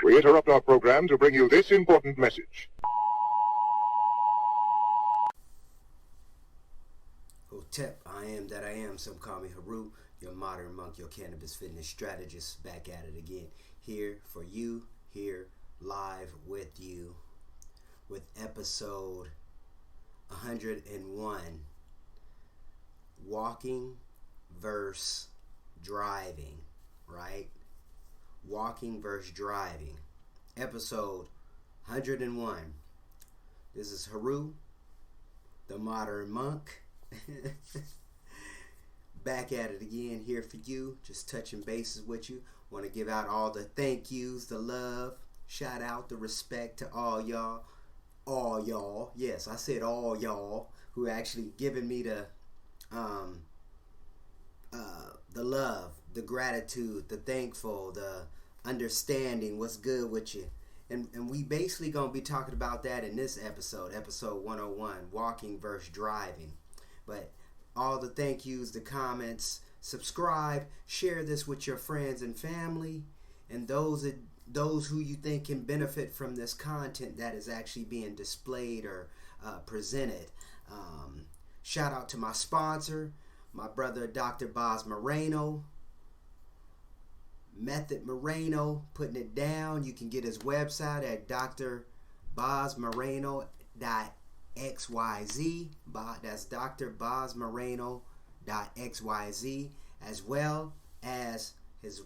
We interrupt our program to bring you this important message. Hotep, I am that I am. Some call me Haru, your modern monk, your cannabis fitness strategist. Back at it again. Here for you, here live with you with episode 101. Walking versus driving, right? Walking versus driving. Episode 101. This is Haru, the modern monk. Back at it again here for you, just touching bases with you. Want to give out all the thank yous, the love, shout out, the respect to all y'all, yes, I said all y'all who actually given me the love, the gratitude, the thankful, the understanding, what's good with you. And we basically gonna be talking about that in this episode 101, walking versus driving. But all the thank yous, the comments, subscribe, share this with your friends and family, and those who you think can benefit from this content that is actually being displayed or presented. Shout out to my sponsor, my brother Dr. Boz Moreno, Method Moreno, putting it down. You can get his website at drbozmoreno.xyz. That's drbozmoreno.xyz, as well as his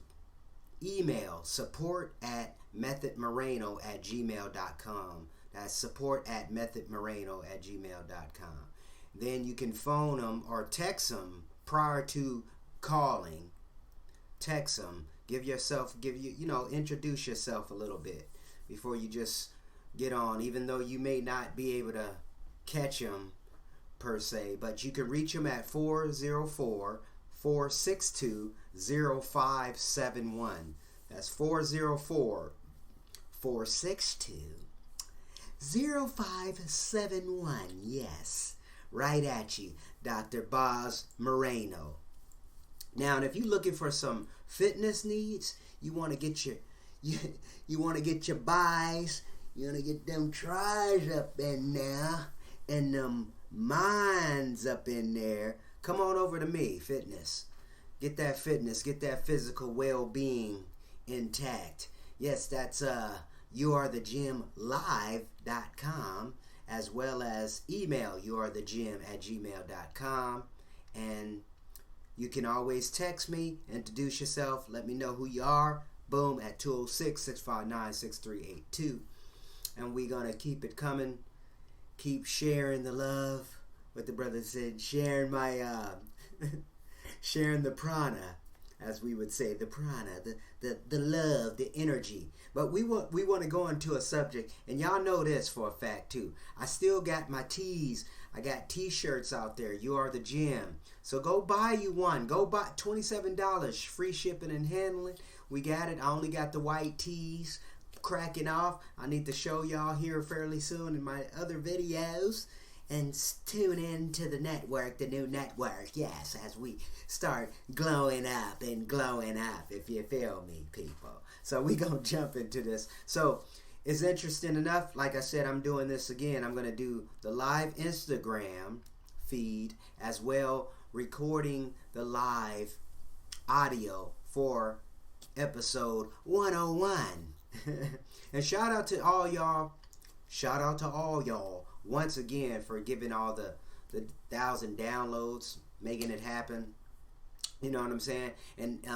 email, support@methodmoreno@gmail.com. That's support@methodmoreno@gmail.com. Then you can phone him or text him prior to calling. Text him. Introduce yourself a little bit before you just get on, even though you may not be able to catch him per se, but you can reach him at 404-462-0571. That's 404-462-0571. Yes, right at you, Dr. Boz Moreno. Now, and if you're looking for some fitness needs, you want to get your buys, you want to get them tries up in there and them minds up in there, come on over to me, fitness. Get that fitness, get that physical well-being intact. Yes, that's youarethegymlive.com, as well as email youarethegym@gmail.com. And you can always text me, introduce yourself, let me know who you are, boom, at 206-659-6382. And we're going to keep it coming, keep sharing the love, what the brother said, sharing my, sharing the prana, as we would say, the prana, the love, the energy. But we want to go into a subject, and y'all know this for a fact too. I still got my tees. I got t-shirts out there. You are the gym. So go buy you one. Go buy $27, free shipping and handling. We got it. I only got the white tees cracking off. I need to show y'all here fairly soon in my other videos. And tune in to the network, the new network, yes, as we start glowing up, if you feel me, people. So we gonna jump into this. So it's interesting enough. Like I said, I'm doing this again. I'm gonna do the live Instagram feed as well, recording the live audio for episode 101. And shout out to all y'all. Shout out to all y'all once again for giving all the 1,000 downloads, making it happen. You know what I'm saying? And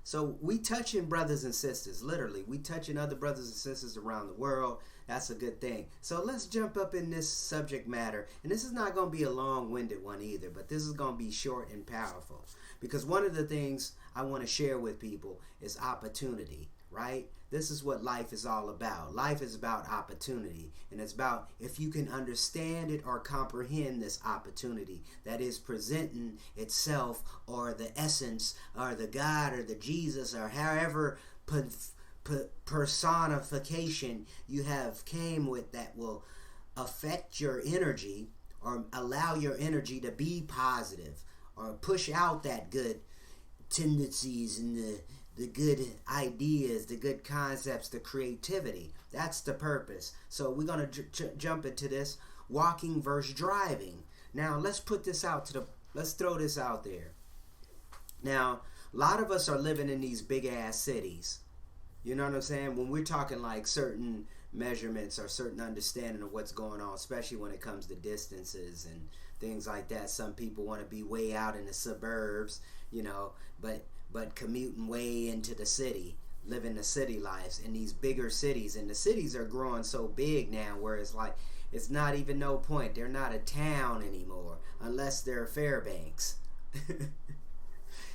so we touching brothers and sisters, literally. We touching other brothers and sisters around the world. That's a good thing. So let's jump up in this subject matter. And this is not going to be a long-winded one either, but this is going to be short and powerful. Because one of the things I want to share with people is opportunity, right? This is what life is all about. Life is about opportunity, and it's about if you can understand it or comprehend this opportunity that is presenting itself, or the essence, or the God, or the Jesus, or however personification you have came with that will affect your energy or allow your energy to be positive or push out that good tendencies and the good ideas, the good concepts, the creativity. That's the purpose. So we're going to jump into this walking versus driving. Now let's put this out to the, let's throw this out there. Now, a lot of us are living in these big ass cities. You know what I'm saying? When we're talking like certain measurements or certain understanding of what's going on, especially when it comes to distances and things like that. Some people want to be way out in the suburbs, you know, but commuting way into the city, living the city lives in these bigger cities. And the cities are growing so big now where it's like, it's not even no point. They're not a town anymore unless they're Fairbanks.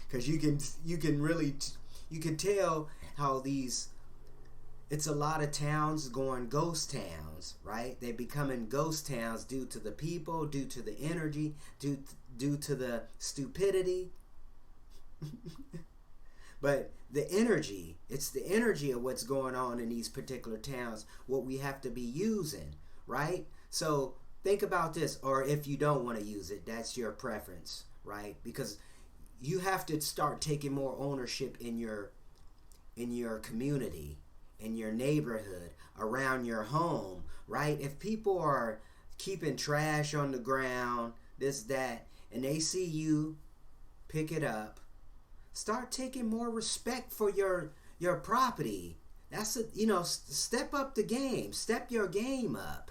Because you can really you can tell how these, it's a lot of towns going ghost towns, right? They're becoming ghost towns due to the people, due to the energy, due to the stupidity. But the energy, it's the energy of what's going on in these particular towns, what we have to be using, right? So think about this, or if you don't want to use it, that's your preference, right? Because you have to start taking more ownership in your community, in your neighborhood, around your home, right? If people are keeping trash on the ground, this, that, and they see you pick it up, start taking more respect for your property. That's a, you know, step up the game, step your game up.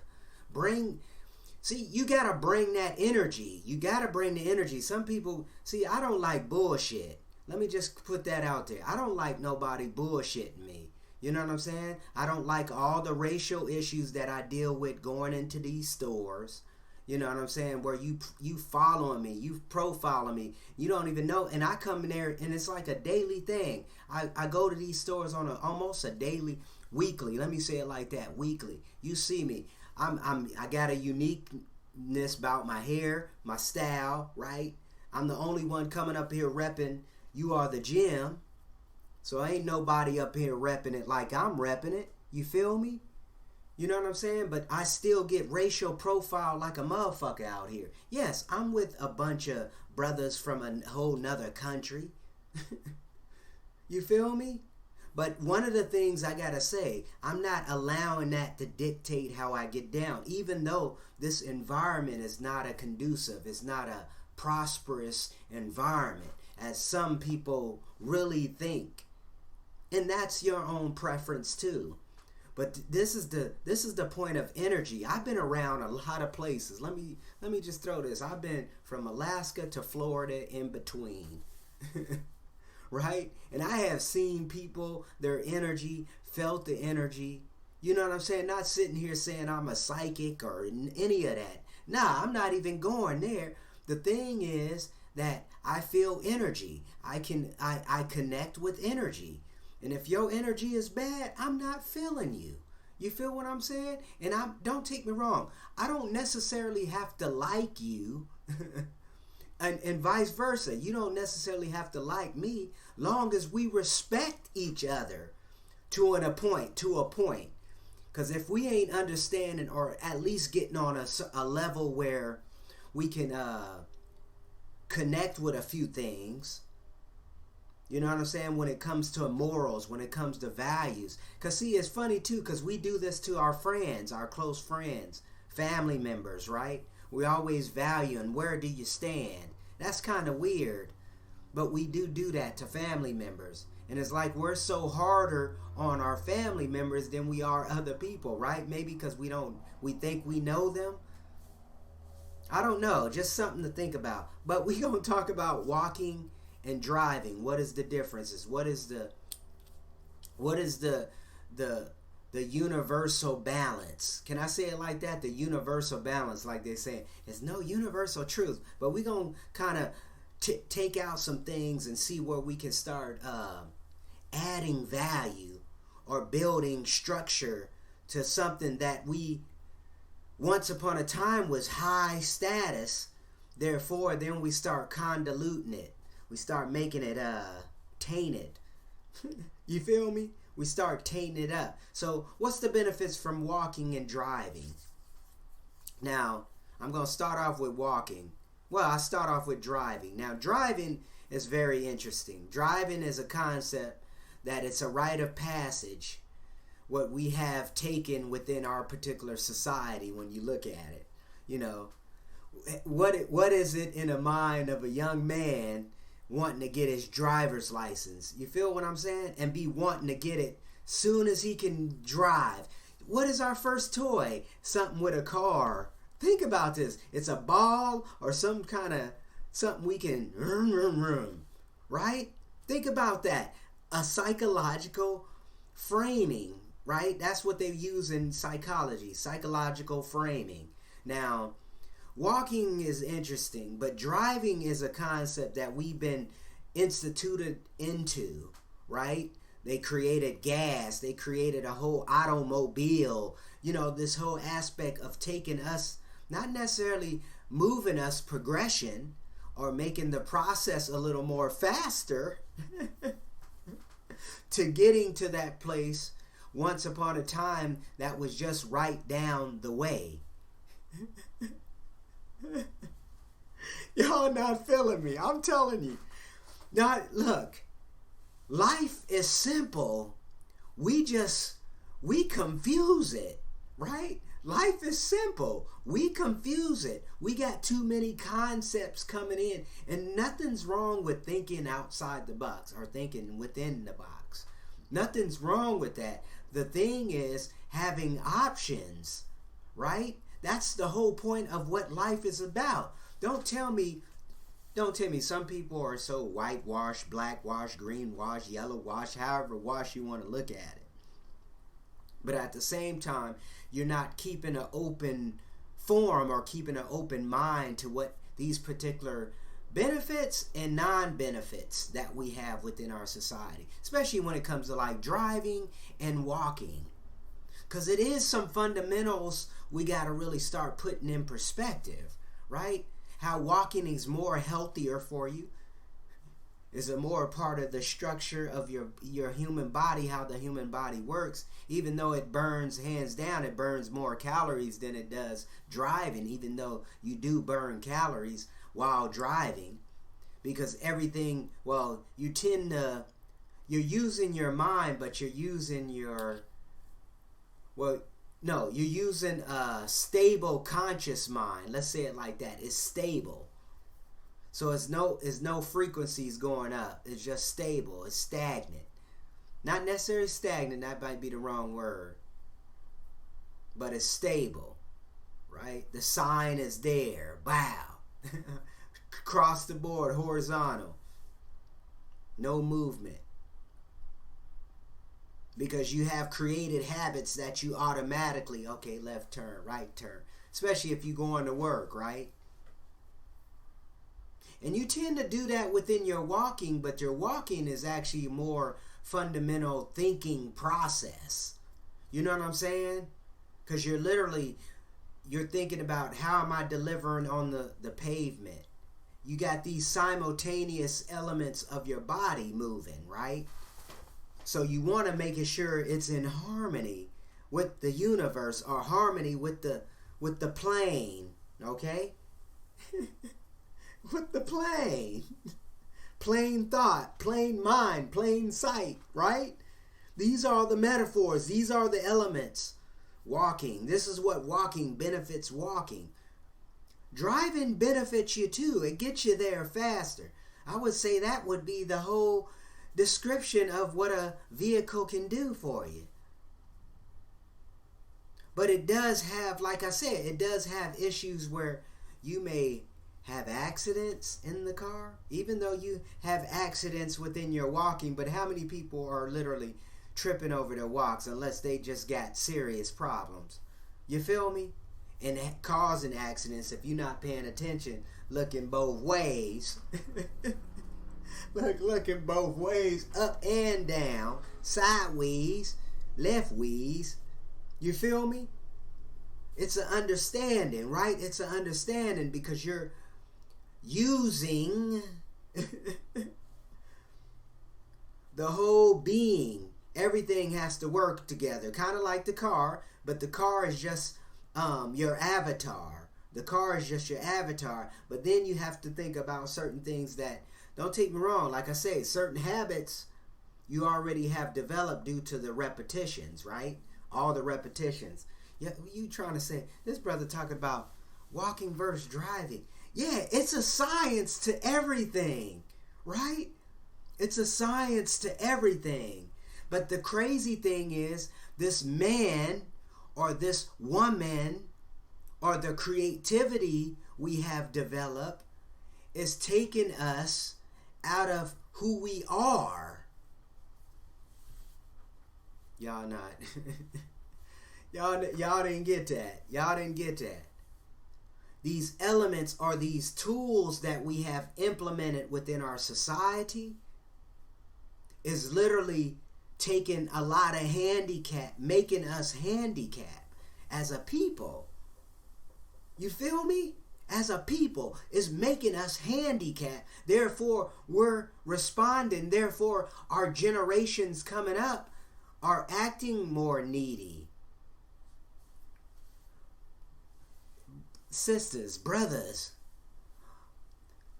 You gotta bring that energy. You gotta bring the energy. Some people, I don't like bullshit. Let me just put that out there. I don't like nobody bullshitting me. You know what I'm saying? I don't like all the racial issues that I deal with going into these stores. You know what I'm saying? Where you following me, you profiling me. You don't even know. And I come in there and it's like a daily thing. I go to these stores on almost a daily, weekly. Let me say it like that, weekly. You see me. I got a uniqueness about my hair, my style, right? I'm the only one coming up here repping You Are the Gym. So ain't nobody up here repping it like I'm repping it. You feel me? You know what I'm saying? But I still get racial profile like a motherfucker out here. Yes, I'm with a bunch of brothers from a whole nother country. You feel me? But one of the things I gotta say, I'm not allowing that to dictate how I get down. Even though this environment is not a conducive, it's not a prosperous environment, as some people really think. And that's your own preference too. But this is the point of energy. I've been around a lot of places. Let me just throw this. I've been from Alaska to Florida in between. Right? And I have seen people, their energy, felt the energy. You know what I'm saying? Not sitting here saying I'm a psychic or any of that. Nah, I'm not even going there. The thing is that I feel energy. I connect with energy. And if your energy is bad, I'm not feeling you. You feel what I'm saying? And don't take me wrong. I don't necessarily have to like you. And vice versa. You don't necessarily have to like me, long as we respect each other to a point. Because if we ain't understanding, or at least getting on a level where we can connect with a few things, you know what I'm saying, when it comes to morals, when it comes to values. Because see, it's funny too, because we do this to our friends, our close friends, family members, right? We always value, and where do you stand? That's kind of weird. But we do that to family members. And it's like we're so harder on our family members than we are other people, right? Maybe because we think we know them. I don't know. Just something to think about. But we gonna talk about walking and driving. What is the differences? What is the universal balance? Can I say it like that? The universal balance, like they say. There's no universal truth. But we're going to kind of take out some things and see where we can start adding value or building structure to something that we once upon a time was high status. Therefore, then we start convoluting it. We start making it tainted. You feel me? We start tainting it up. So what's the benefits from walking and driving? Now, I'm going to start off with walking. Well, I start off with driving. Now, driving is very interesting. Driving is a concept that it's a rite of passage what we have taken within our particular society when you look at it. You know, what is it in the mind of a young man wanting to get his driver's license? You feel what I'm saying? And be wanting to get it soon as he can drive. What is our first toy? Something with a car. Think about this. It's a ball or some kind of something we can right? Think about that. A psychological framing, right? That's what they use in psychology, psychological framing. Now, walking is interesting, but driving is a concept that we've been instituted into, right? They created gas. They created a whole automobile. You know, this whole aspect of taking us, not necessarily moving us progression or making the process a little more faster to getting to that place once upon a time that was just right down the way. Y'all not feeling me. I'm telling you. Now, look, life is simple. We confuse it, right? Life is simple. We confuse it. We got too many concepts coming in, and nothing's wrong with thinking outside the box or thinking within the box. Nothing's wrong with that. The thing is having options, right? That's the whole point of what life is about. Don't tell me some people are so whitewashed, blackwashed, greenwashed, yellowwashed, however wash you want to look at it. But at the same time, you're not keeping an open forum or keeping an open mind to what these particular benefits and non-benefits that we have within our society, especially when it comes to like driving and walking. Because it is some fundamentals we got to really start putting in perspective, right? How walking is more healthier for you. Is a more part of the structure of your human body, how the human body works. Even though it burns, hands down, it burns more calories than it does driving, even though you do burn calories while driving. Because everything, well, you're using your mind, but you're using you're using a stable conscious mind. Let's say it like that. It's stable. So it's no frequencies going up. It's just stable. It's stagnant. Not necessarily stagnant. That might be the wrong word. But it's stable, right? The sign is there. Wow. Across the board, horizontal. No movement. Because you have created habits that you automatically, okay, left turn, right turn. Especially if you go into work, right? And you tend to do that within your walking, but your walking is actually a more fundamental thinking process. You know what I'm saying? Because you're thinking about how am I delivering on the pavement. You got these simultaneous elements of your body moving, right? So you want to make sure it's in harmony with the universe or harmony with the plane, okay? With the plane. Plain thought, plain mind, plain sight, right? These are the metaphors. These are the elements. Walking. This is what walking benefits walking. Driving benefits you too. It gets you there faster. I would say that would be the whole description of what a vehicle can do for you. But it does have, like I said, it does have issues where you may have accidents in the car, even though you have accidents within your walking. But how many people are literally tripping over their walks unless they just got serious problems? You feel me? And causing accidents if you're not paying attention, looking both ways. looking both ways, up and down, sideways, leftways. You feel me? It's an understanding, right? It's an understanding because you're using the whole being. Everything has to work together, kind of like the car, but the car is just your avatar. The car is just your avatar, but then you have to think about certain things that, don't take me wrong, like I say, certain habits you already have developed due to the repetitions, right? All the repetitions. Yeah, you trying to say, this brother talking about walking versus driving. Yeah, it's a science to everything, right? It's a science to everything. But the crazy thing is, this man or this woman or the creativity we have developed is taking us out of who we are. Y'all not. y'all didn't get that. Y'all didn't get that. These elements are these tools that we have implemented within our society is literally taking a lot of handicap, making us handicapped as a people. You feel me? As a people, is making us handicapped. Therefore, we're responding. Therefore, our generations coming up are acting more needy. Sisters, brothers,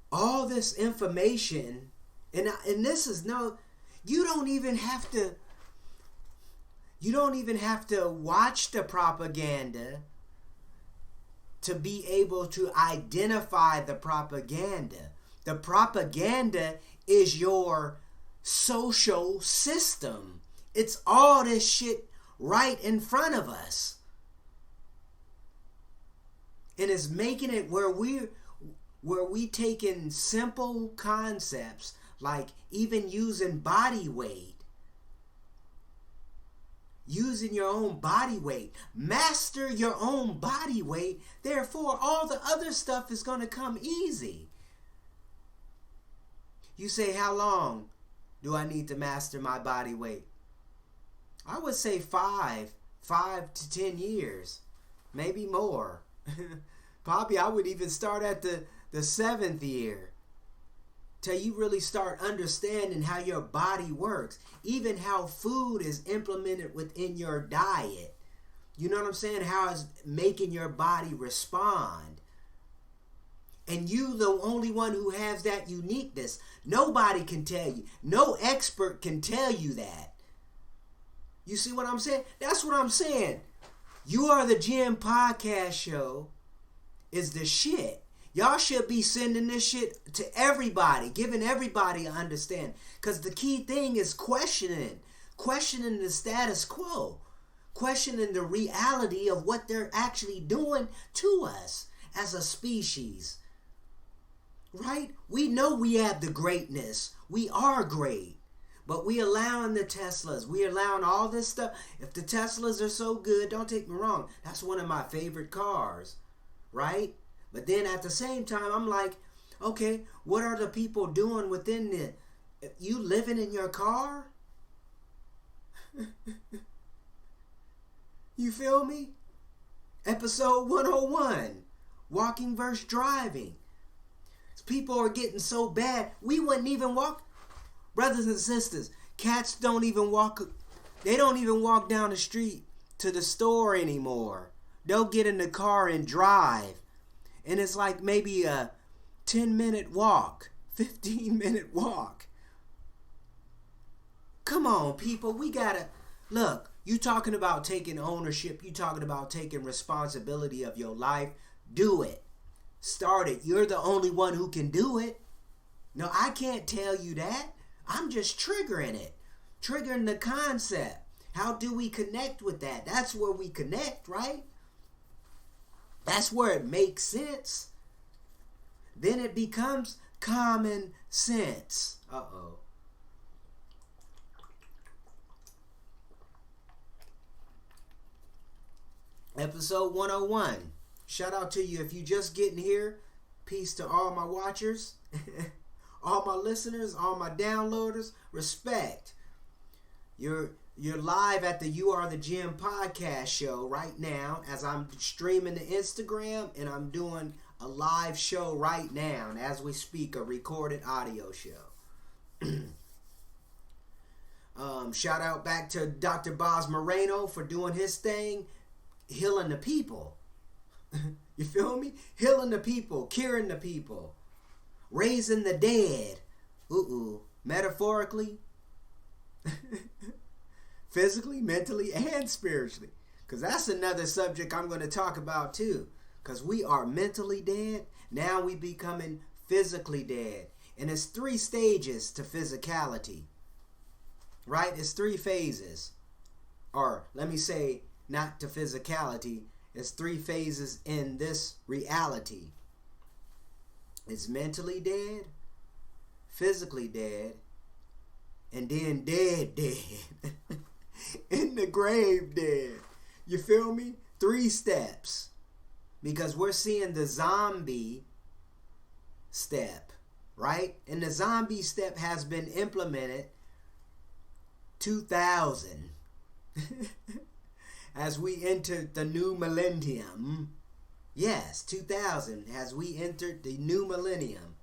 all this information, and this is no, you don't even have to watch the propaganda to be able to identify the propaganda. The propaganda is your social system. It's all this shit right in front of us. And it's making it where we taking simple concepts like even using body weight. Using your own body weight. Master your own body weight. Therefore, all the other stuff is going to come easy. You say, how long do I need to master my body weight? I would say 5 to 10 years. Maybe more. Probably I would even start at the 7th year. Till you really start understanding how your body works. Even how food is implemented within your diet. You know what I'm saying? How it's making your body respond. And you the only one who has that uniqueness. Nobody can tell you. No expert can tell you that. You see what I'm saying? That's what I'm saying. You Are the Gym podcast show is the shit. Y'all should be sending this shit to everybody, giving everybody an understanding. Because the key thing is questioning the status quo, questioning the reality of what they're actually doing to us as a species. Right? We know we have the greatness. We are great. But we allowing the Teslas. We allowing all this stuff. If the Teslas are so good, don't take me wrong. That's one of my favorite cars. Right? But then at the same time, I'm like, okay, what are the people doing within the... You living in your car? You feel me? Episode 101. Walking versus driving. People are getting so bad, we wouldn't even walk. Brothers and sisters, cats don't even walk. They don't even walk down the street to the store anymore. They'll get in the car and drive. And it's like maybe a 10-minute walk, 15-minute walk. Come on, people. We gotta... Look, you talking about taking ownership. You talking about taking responsibility of your life. Do it. Start it. You're the only one who can do it. No, I can't tell you that. I'm just triggering it. Triggering the concept. How do we connect with that? That's where we connect, right? That's where it makes sense. Then it becomes common sense. Uh-oh. Episode 101. Shout out to you if you just getting here. Peace to all my watchers, all my listeners, all my downloaders. Respect. You're live at the You Are the Gym podcast show right now as I'm streaming to Instagram, and I'm doing a live show right now, and as we speak, a recorded audio show. Shout out back to Dr. Boz Moreno for doing his thing, healing the people. You feel me? Healing the people, curing the people, raising the dead. Metaphorically. Physically, mentally, and spiritually. Because that's another subject I'm going to talk about too. Because we are mentally dead. Now we becoming physically dead. And it's 3 stages to physicality. Right? It's 3 phases. Or let me say, not to physicality. It's 3 phases in this reality. It's mentally dead, physically dead, and then dead. In the grave dead. You feel me? 3 steps. Because we're seeing the zombie step, right? And the zombie step has been implemented 2000. As we enter the new millennium. Yes, 2000. As we entered the new millennium,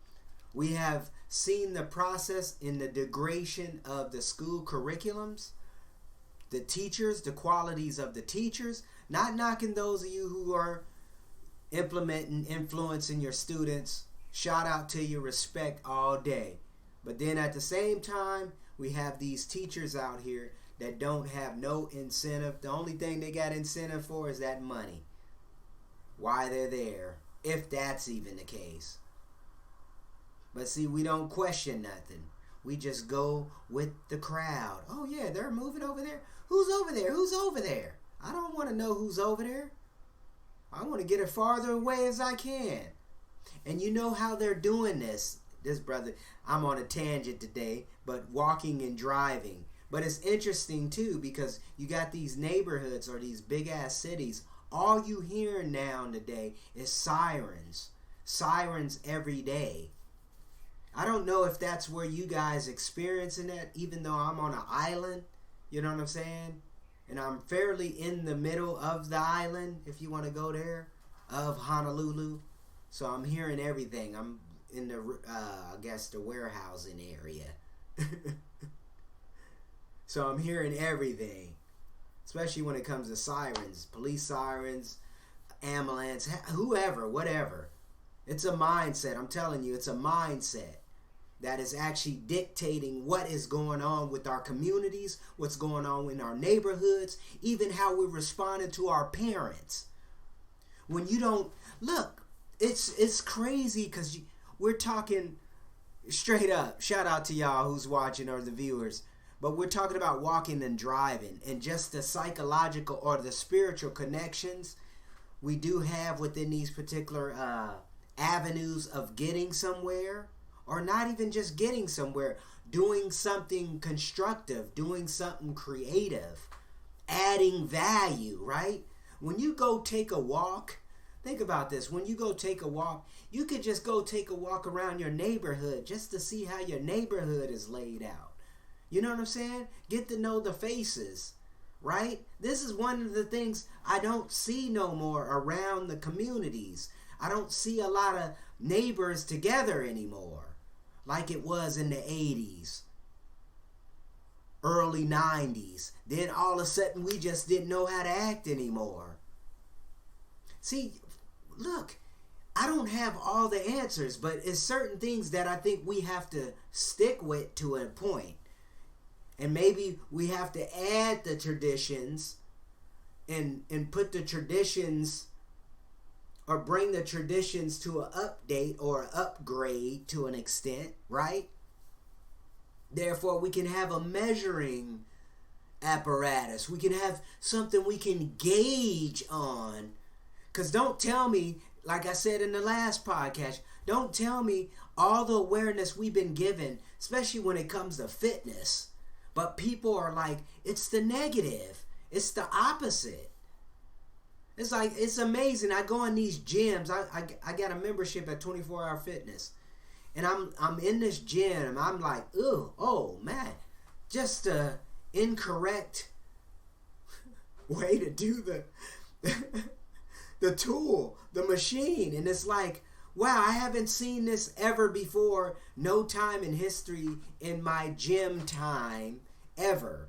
we have seen the process in the degradation of the school curriculums, the teachers, the qualities of the teachers. Not knocking those of you who are implementing, influencing your students. Shout out to you, respect all day. But then at the same time, we have these teachers out here that don't have no incentive. The only thing they got incentive for is that money. Why they're there, if that's even the case. But see, we don't question nothing. We just go with the crowd. Oh yeah, they're moving over there. Who's over there? Who's over there? I don't want to know who's over there. I want to get as farther away as I can. And you know how they're doing this. This brother, I'm on a tangent today, but walking and driving. But it's interesting too, because you got these neighborhoods or these big ass cities. All you hear now today is sirens. Sirens every day. I don't know if that's where you guys experiencing that, even though I'm on an island. You know what I'm saying? And I'm fairly in the middle of the island, if you want to go there, of Honolulu. So I'm hearing everything. I'm in the, I guess, the warehousing area. So I'm hearing everything. Especially when it comes to sirens, police sirens, ambulance, whoever, whatever. It's a mindset. I'm telling you, it's a mindset that is actually dictating what is going on with our communities, what's going on in our neighborhoods, even how we're responding to our parents. When you don't, look, it's crazy because we're talking straight up. Shout out to y'all who's watching or the viewers. But we're talking about walking and driving and just the psychological or the spiritual connections we do have within these particular avenues of getting somewhere, or not even just getting somewhere, doing something constructive, doing something creative, adding value, right? When you go take a walk, think about this. When you go take a walk, you could just go take a walk around your neighborhood just to see how your neighborhood is laid out. You know what I'm saying? Get to know the faces, right? This is one of the things I don't see no more around the communities. I don't see a lot of neighbors together anymore like it was in the 80s, early 90s. Then all of a sudden we just didn't know how to act anymore. See, look, I don't have all the answers, but it's certain things that I think we have to stick with to a point. And maybe we have to add the traditions and put the traditions or bring the traditions to an update or an upgrade to an extent, right? Therefore, we can have a measuring apparatus. We can have something we can gauge on. Because don't tell me, like I said in the last podcast, don't tell me all the awareness we've been given, especially when it comes to fitness. But people are like, it's the negative. It's the opposite. It's like, it's amazing. I go in these gyms. I got a membership at 24 Hour Fitness. And I'm in this gym. I'm like, oh man. Just the incorrect way to do the tool, the machine. And it's like, wow, I haven't seen this ever before. No time in history in my gym time ever.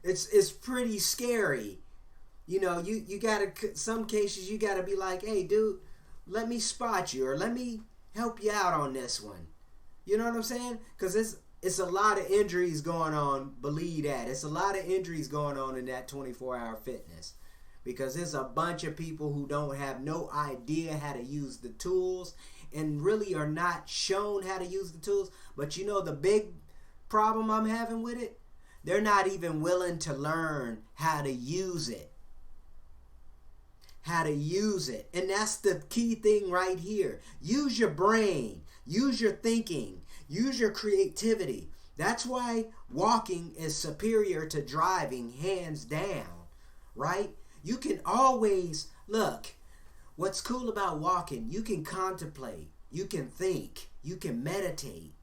It's pretty scary. You know, you gotta, some cases you gotta be like, hey dude, let me spot you or let me help you out on this one. You know what I'm saying? Because it's a lot of injuries going on. Believe that. It's a lot of injuries going on in that 24-hour fitness. Because there's a bunch of people who don't have no idea how to use the tools and really are not shown how to use the tools. But you know the big problem I'm having with it? They're not even willing to learn how to use it. How to use it. And that's the key thing right here. Use your brain. Use your thinking. Use your creativity. That's why walking is superior to driving, hands down. Right? You can always, look, what's cool about walking, you can contemplate, you can think, you can meditate.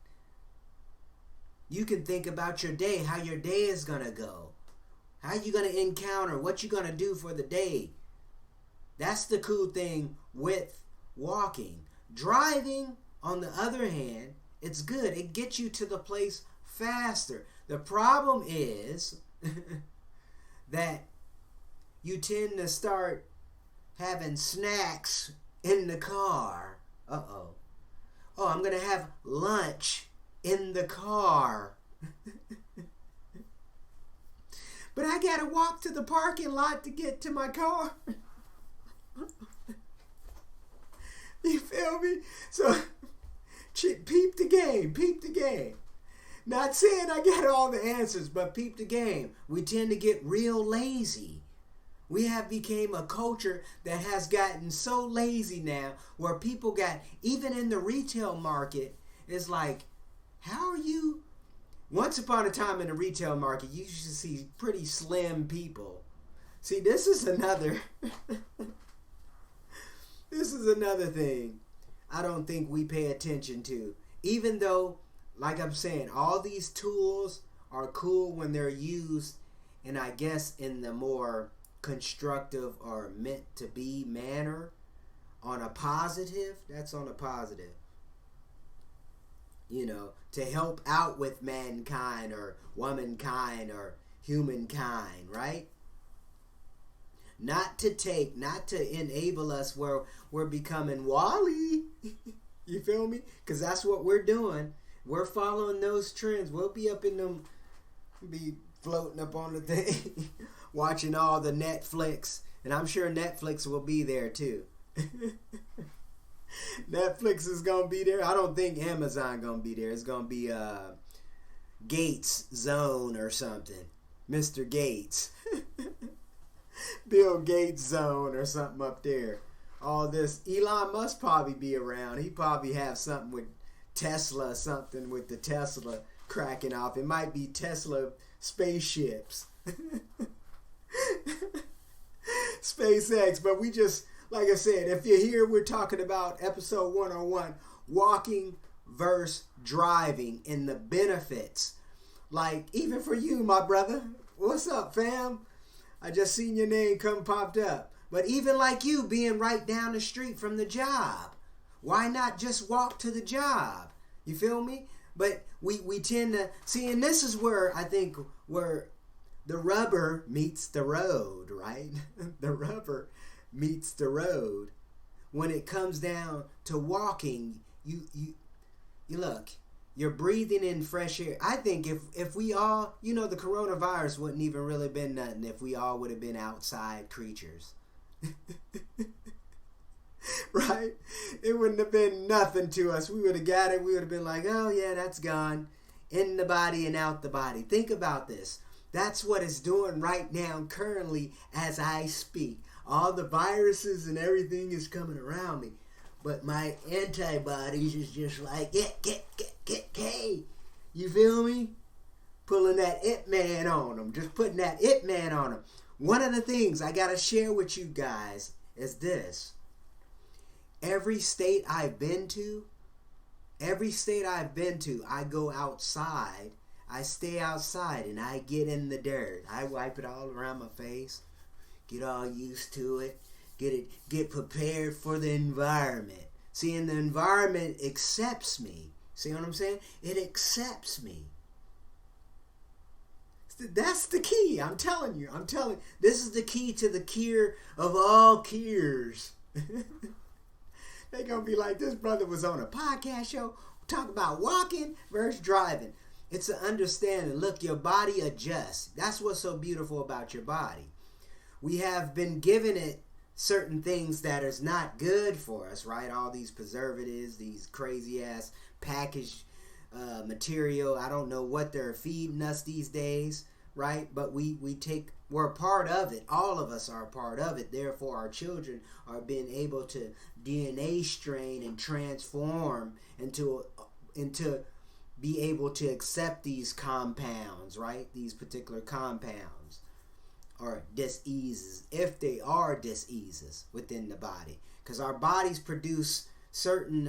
You can think about your day, how your day is going to go, how you going to encounter, what you're going to do for the day. That's the cool thing with walking. Driving, on the other hand, it's good. It gets you to the place faster. The problem is that you tend to start having snacks in the car. Uh-oh. Oh, I'm going to have lunch in the car. But I got to walk to the parking lot to get to my car. You feel me? So, peep the game. Peep the game. Not saying I got all the answers, but peep the game. We tend to get real lazy. We have became a culture that has gotten so lazy now where people got, even in the retail market, it's like, how are you? Once upon a time in the retail market, you used to see pretty slim people. See, this is another, this is another thing I don't think we pay attention to. Even though, like I'm saying, all these tools are cool when they're used, and I guess in the more constructive or meant to be manner, on a positive, that's on a positive. You know, to help out with mankind or womankind or humankind, right? Not to enable us where we're becoming Wall-E. You feel me? Because that's what we're doing. We're following those trends. We'll be up in them, be floating up on the thing, watching all the Netflix. And I'm sure Netflix will be there too. Netflix is going to be there. I don't think Amazon going to be there. It's going to be Gates Zone or something. Mr. Gates. Bill Gates Zone or something up there. All this. Elon Musk probably be around. He probably have something with Tesla, something with the Tesla cracking off. It might be Tesla spaceships. SpaceX. But we just, like I said, if you're here, we're talking about episode 101, walking versus driving and the benefits. Like, even for you, my brother. What's up, fam? I just seen your name come popped up. But even like you being right down the street from the job, why not just walk to the job? You feel me? But we tend to see, and this is where I think where the rubber meets the road, right? The rubber meets the road. When it comes down to walking, you look, you're breathing in fresh air. I think if we all, the coronavirus wouldn't even really been nothing if we all would have been outside creatures. Right? It wouldn't have been nothing to us. We would have got it. We would have been like, oh yeah, that's gone. In the body and out the body. Think about this. That's what it's doing right now, currently, as I speak. All the viruses and everything is coming around me. But my antibodies is just like, get. You feel me? Pulling that It Man on them. Just putting that It Man on them. One of the things I got to share with you guys is this. Every state I've been to, I go outside. I stay outside and I get in the dirt. I wipe it all around my face. Get all used to it. Get prepared for the environment. See, and the environment accepts me. See what I'm saying? It accepts me. That's the key. I'm telling you. This is the key to the cure of all cures. They're going to be like, this brother was on a podcast show talking about walking versus driving. It's an understanding. Look, your body adjusts. That's what's so beautiful about your body. We have been given it certain things that is not good for us, right? All these preservatives, these crazy ass packaged material. I don't know what they're feeding us these days, right? But we're a part of it. All of us are a part of it. Therefore, our children are being able to DNA strain and transform into be able to accept these compounds, right? These particular compounds or diseases, if they are diseases within the body, because our bodies produce certain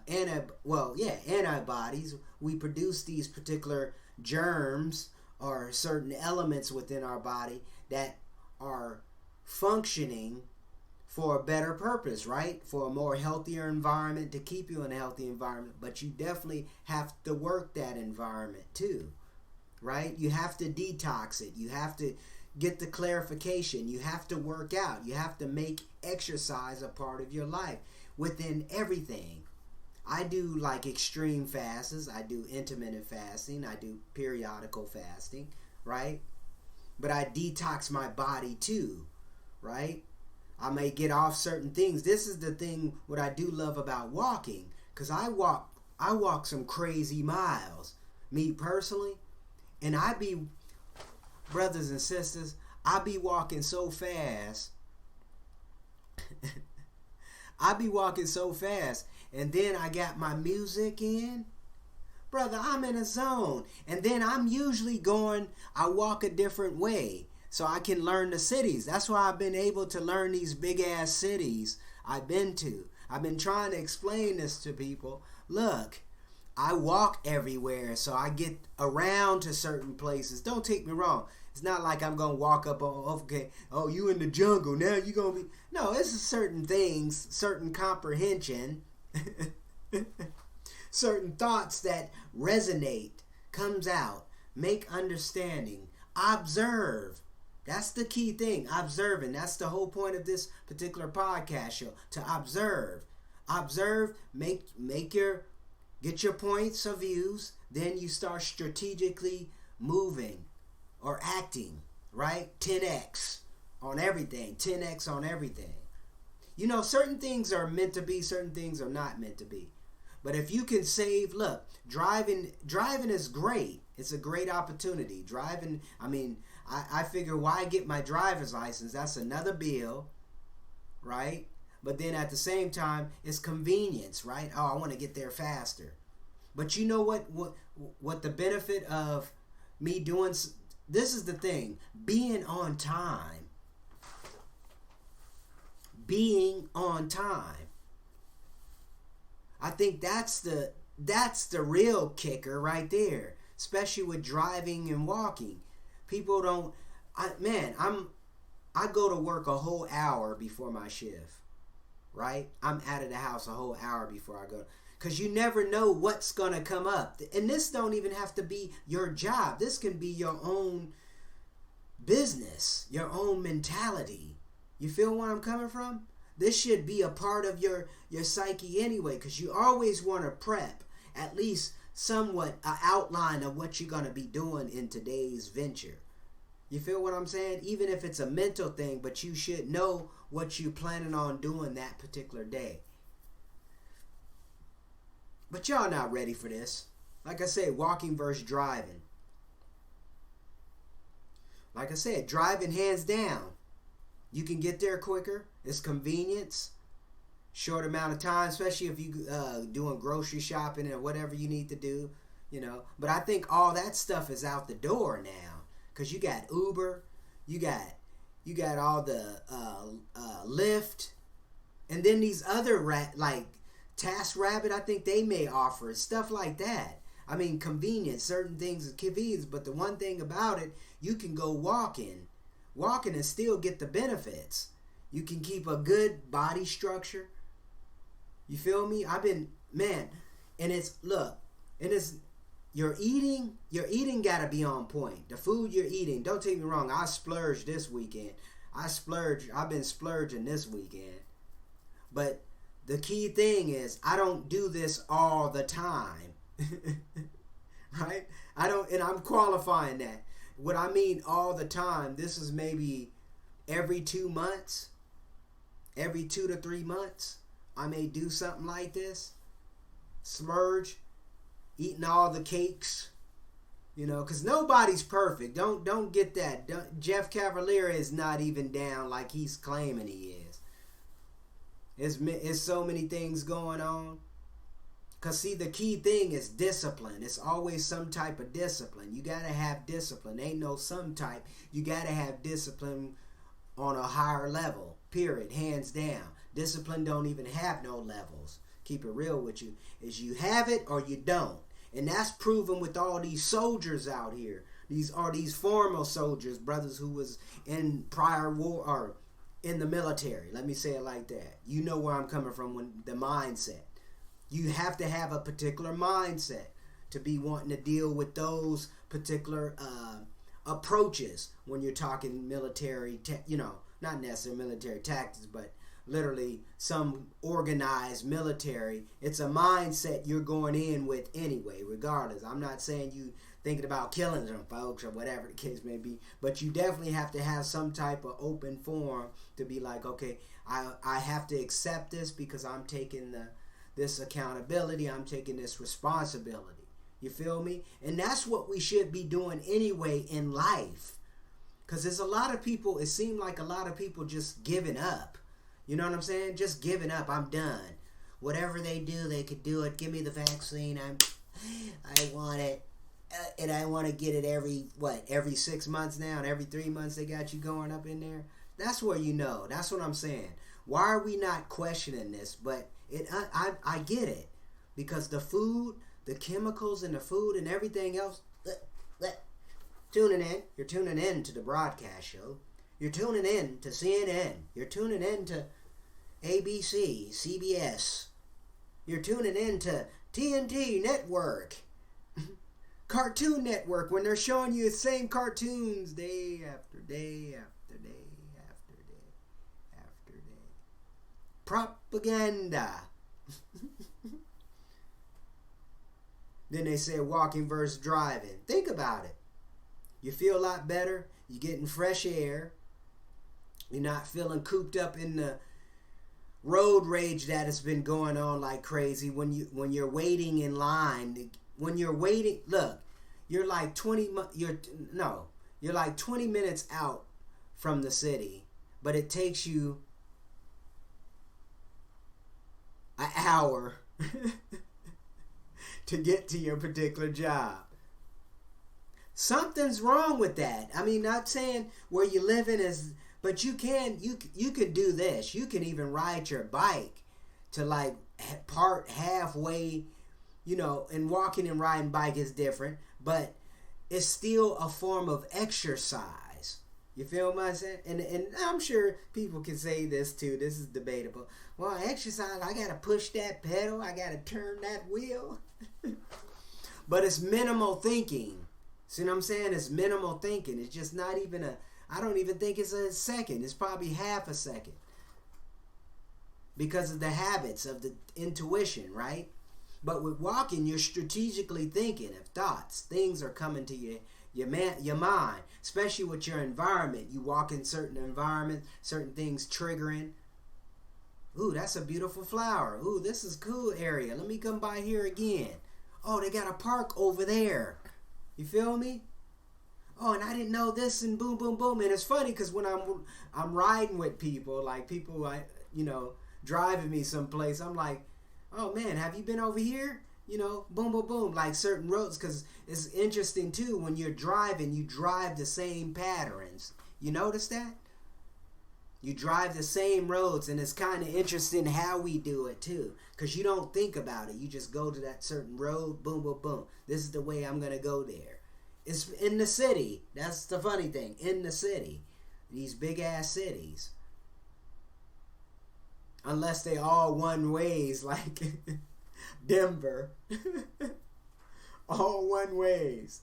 antibodies. We produce these particular germs or certain elements within our body that are functioning for a better purpose, right? For a more healthier environment, to keep you in a healthy environment. But you definitely have to work that environment too, right? You have to detox it. You have to get the clarification. You have to work out. You have to make exercise a part of your life within everything. I do like extreme fasts. I do intermittent fasting. I do periodical fasting, right? But I detox my body too, right? I may get off certain things. This is the thing what I do love about walking, because I walk some crazy miles, me personally, and I be, brothers and sisters, I be walking so fast. I be walking so fast, and then I got my music in. Brother, I'm in a zone. And then I'm usually I walk a different way so I can learn the cities. That's why I've been able to learn these big ass cities I've been to. I've been trying to explain this to people. Look, I walk everywhere, so I get around to certain places. Don't take me wrong. It's not like I'm going to walk up on, okay, oh, you in the jungle, now you going to be... No, it's certain things, certain comprehension, certain thoughts that resonate, comes out, make understanding, observe. That's the key thing, observing. That's the whole point of this particular podcast show, to observe. Observe, get your points of views, then you start strategically moving or acting, right? 10x on everything. 10x on everything. You know, certain things are meant to be, certain things are not meant to be. But if you can save, look, driving is great. It's a great opportunity. Driving, I mean, I figure, why get my driver's license? That's another bill, right? But then at the same time, it's convenience, right? Oh, I want to get there faster. But you know what the benefit of me doing, this is the thing, being on time. Being on time. I think that's the real kicker right there, especially with driving and walking. People don't, I go to work a whole hour before my shift, right? I'm out of the house a whole hour before I go, because you never know what's going to come up. And this don't even have to be your job. This can be your own business, your own mentality. You feel where I'm coming from? This should be a part of your psyche anyway, because you always want to prep at least somewhat an outline of what you're going to be doing in today's venture. You feel what I'm saying? Even if it's a mental thing, but you should know what you're planning on doing that particular day. But y'all not ready for this. Like I said, walking versus driving. Like I said, driving hands down. You can get there quicker. It's convenience. Short amount of time, especially if you doing grocery shopping and whatever you need to do, you know. But I think all that stuff is out the door now, because you got Uber, you got all the Lyft, and then these other like TaskRabbit. I think they may offer stuff like that. I mean, convenience. Certain things is convenience, but the one thing about it, you can go walking and still get the benefits. You can keep a good body structure. You feel me? And it's, look, and it's, your eating gotta be on point. The food you're eating, don't take me wrong, I splurged this weekend. I've been splurging this weekend. But the key thing is, I don't do this all the time. Right? I don't, and I'm qualifying that. What I mean all the time, this is maybe every 2 months, every 2 to 3 months, I may do something like this. Splurge, eating all the cakes, you know, because nobody's perfect. Don't get that. Jeff Cavaliere is not even down like he's claiming he is. There's so many things going on. Because, see, the key thing is discipline. It's always some type of discipline. You got to have discipline. Ain't no some type. You got to have discipline on a higher level, period, hands down. Discipline don't even have no levels. Keep it real with you. Is you have it or you don't. And that's proven with all these soldiers out here. These are these former soldiers, brothers who was in prior war or in the military. Let me say it like that. You know where I'm coming from when the mindset. You have to have a particular mindset to be wanting to deal with those particular approaches when you're talking military, not necessarily military tactics, but literally some organized military. It's a mindset you're going in with anyway, regardless. I'm not saying you thinking about killing them folks or whatever the case may be, but you definitely have to have some type of open forum to be like, okay, I have to accept this because I'm taking this accountability, I'm taking this responsibility. You feel me? And that's what we should be doing anyway in life. Because there's a lot of people, it seemed like a lot of people just giving up. You know what I'm saying? Just giving up. I'm done. Whatever they do, they could do it. Give me the vaccine. I want it. And I want to get it every 6 months now, and every 3 months they got you going up in there. That's where you know. That's what I'm saying. Why are we not questioning this? But I get it. Because the food, the chemicals in the food and everything else, tuning in. You're tuning in to the broadcast show. You're tuning in to CNN. You're tuning in to ABC, CBS. You're tuning in to TNT Network. Cartoon Network, when they're showing you the same cartoons day after day after day after day after day. Propaganda. Then they say walking versus driving. Think about it. You feel a lot better. You're getting fresh air. You're not feeling cooped up in the road rage that has been going on like crazy. When you're waiting in line, when you're waiting, look, you're like 20 minutes out from the city, but it takes you an hour to get to your particular job. Something's wrong with that. I mean, not saying where you live in is, but you could do this. You can even ride your bike to like part halfway, and walking and riding bike is different, but it's still a form of exercise. You feel what I'm saying? And I'm sure people can say this too. This is debatable. Well, exercise, I got to push that pedal. I got to turn that wheel. But it's minimal thinking. See what I'm saying? It's minimal thinking. It's just not even I don't even think it's a second. It's probably half a second. Because of the habits of the intuition, right? But with walking, you're strategically thinking of thoughts. Things are coming to your mind, especially with your environment. You walk in certain environments, certain things triggering. Ooh, that's a beautiful flower. Ooh, this is a cool area. Let me come by here again. Oh, they got a park over there. You feel me? Oh, and I didn't know this, and boom, boom, boom. And it's funny because when I'm riding with people, like people, driving me someplace, I'm like, oh man, have you been over here? Boom, boom, boom, like certain roads, because it's interesting too. When you're driving, you drive the same patterns. You notice that? You drive the same roads, and it's kind of interesting how we do it too, because you don't think about it. You just go to that certain road, boom, boom, boom. This is the way I'm going to go there. It's in the city. That's the funny thing. In the city. These big-ass cities. Unless they all one ways, like Denver. All one ways.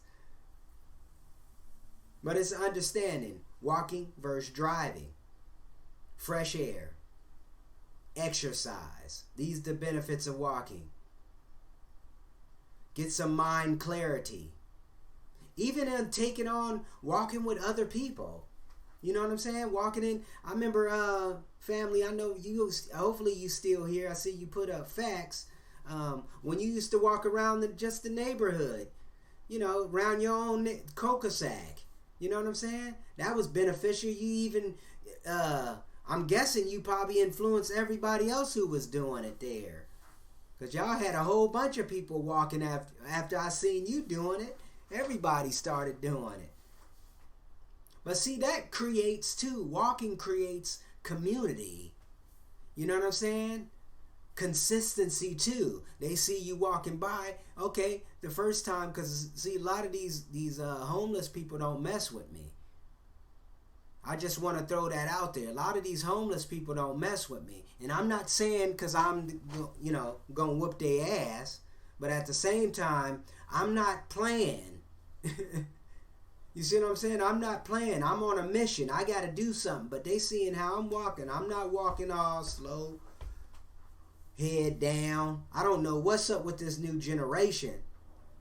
But it's understanding. Walking versus driving. Fresh air. Exercise. These are the benefits of walking. Get some mind clarity. even in taking on walking with other people. You know what I'm saying? Walking in. I remember, family, I know you, hopefully you still here. I see you put up facts. When you used to walk around just the neighborhood, you know, around your own cul-de-sac. You know what I'm saying? That was beneficial. You even, I'm guessing you probably influenced everybody else who was doing it there. Because y'all had a whole bunch of people walking after I seen you doing it. Everybody started doing it. But see, that creates too. Walking creates community. You know what I'm saying? Consistency too. They see you walking by. Okay, the first time, because see, a lot of these homeless people don't mess with me. I just want to throw that out there. A lot of these homeless people don't mess with me. And I'm not saying because I'm, you know, going to whoop their ass. But at the same time, I'm not playing. You see what I'm saying? I'm not playing. I'm on a mission. I got to do something. But they seeing how I'm walking. I'm not walking all slow. Head down. I don't know what's up with this new generation.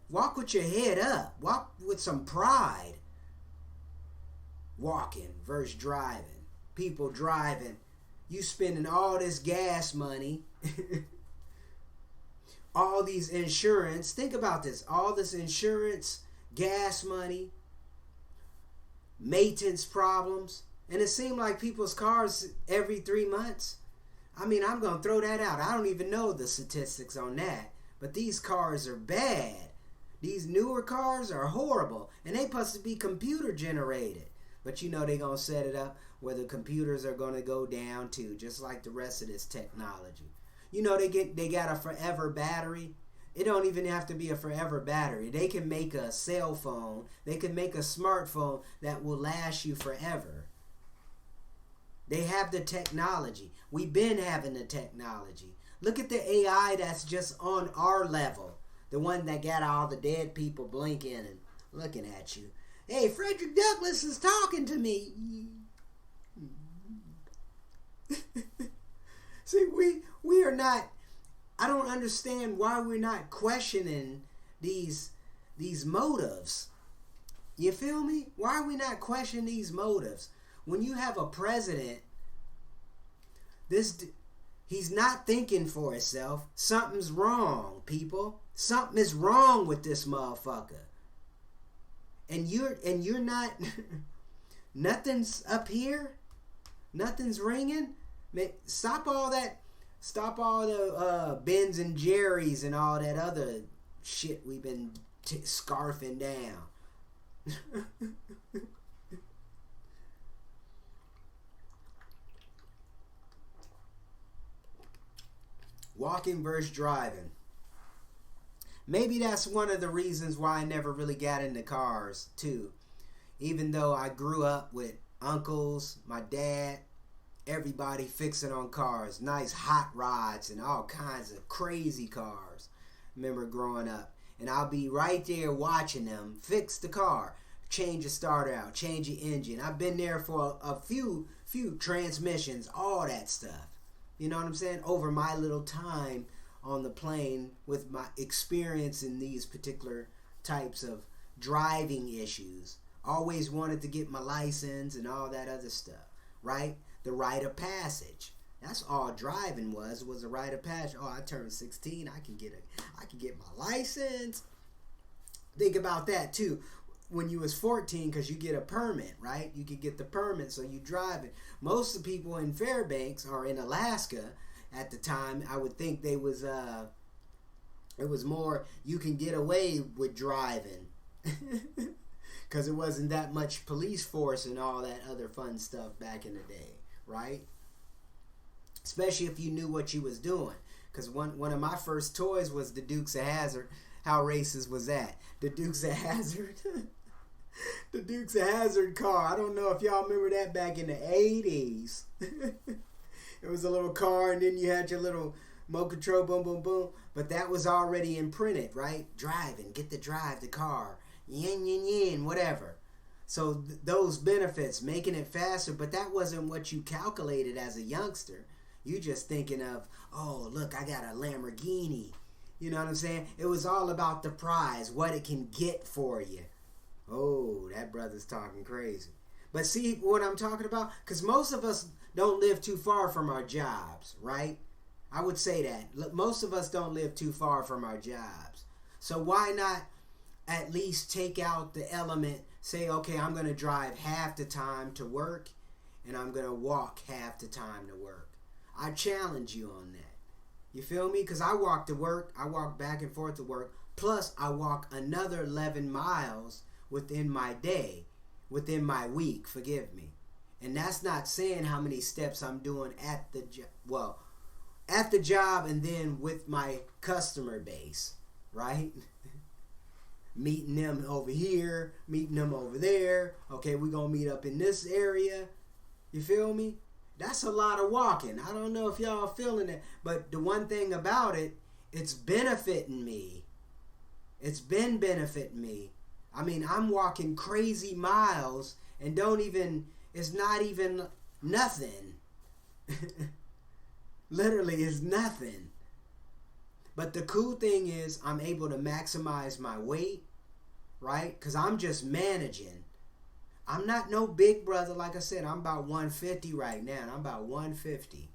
Walk with your head up. Walk with some pride. Walking versus driving. People driving. You spending all this gas money. All these insurance. Think about this. All this insurance, gas money, maintenance problems. And it seemed like people's cars every 3 months. I mean, I'm going to throw that out. I don't even know the statistics on that. But these cars are bad. These newer cars are horrible. And they supposed to be computer generated. But you know they're going to set it up where the computers are going to go down too. Just like the rest of this technology. You know they got a forever battery. It don't even have to be a forever battery. They can make a cell phone. They can make a smartphone that will last you forever. They have the technology. We've been having the technology. Look at the AI that's just on our level. The one that got all the dead people blinking and looking at you. Hey, Frederick Douglass is talking to me. See, we are not... I don't understand why we're not questioning these motives. You feel me? Why are we not questioning these motives? When you have a president, he's not thinking for himself. Something's wrong, people. Something is wrong with this motherfucker. And you're not nothing's up here. Nothing's ringing. Stop all that. Stop all the Bens and Jerry's and all that other shit we've been scarfing down. Walking versus driving. Maybe that's one of the reasons why I never really got into cars too. Even though I grew up with uncles, my dad, everybody fixing on cars. Nice hot rods and all kinds of crazy cars. Remember growing up. And I'll be right there watching them fix the car. Change the starter out. Change the engine. I've been there for a few transmissions. All that stuff. You know what I'm saying? Over my little time on the plane with my experience in these particular types of driving issues. Always wanted to get my license and all that other stuff. Right? The rite of passage. That's all driving was a rite of passage. Oh, I turned 16. I can get my license. Think about that too. When you was 14, because you get a permit, right? You could get the permit, so you drive it. Most of the people in Fairbanks or in Alaska at the time, I would think it was more you can get away with driving. Because it wasn't that much police force and all that other fun stuff back in the day, right? Especially if you knew what you was doing. Because one of my first toys was the Dukes of Hazzard. How racist was that? The Dukes of Hazzard. The Dukes of Hazzard car. I don't know if y'all remember that back in the 80s. It was a little car, and then you had your little remote control, boom, boom, boom. But that was already imprinted, right? Driving, get to drive the car. Yin, yin, yin, whatever. So those benefits, making it faster, but that wasn't what you calculated as a youngster. You just thinking of, oh, look, I got a Lamborghini. You know what I'm saying? It was all about the prize, what it can get for you. Oh, that brother's talking crazy. But see what I'm talking about? Because most of us don't live too far from our jobs, right? I would say that. Most of us don't live too far from our jobs. So why not at least take out the element, say, okay, I'm going to drive half the time to work and I'm going to walk half the time to work. I challenge you on that. You feel me? Because I walk to work, I walk back and forth to work, plus I walk another 11 miles within my day, within my week, forgive me. And that's not saying how many steps I'm doing at the job. Well, at the job and then with my customer base, right? Meeting them over here, meeting them over there. Okay, we're going to meet up in this area. You feel me? That's a lot of walking. I don't know if y'all are feeling it, but the one thing about it, it's benefiting me. It's been benefiting me. I mean, I'm walking crazy miles and it's not even nothing. Literally, it's nothing. But the cool thing is I'm able to maximize my weight, right? Because I'm just managing. I'm not no big brother. Like I said, I'm about 150 right now. I'm about 150.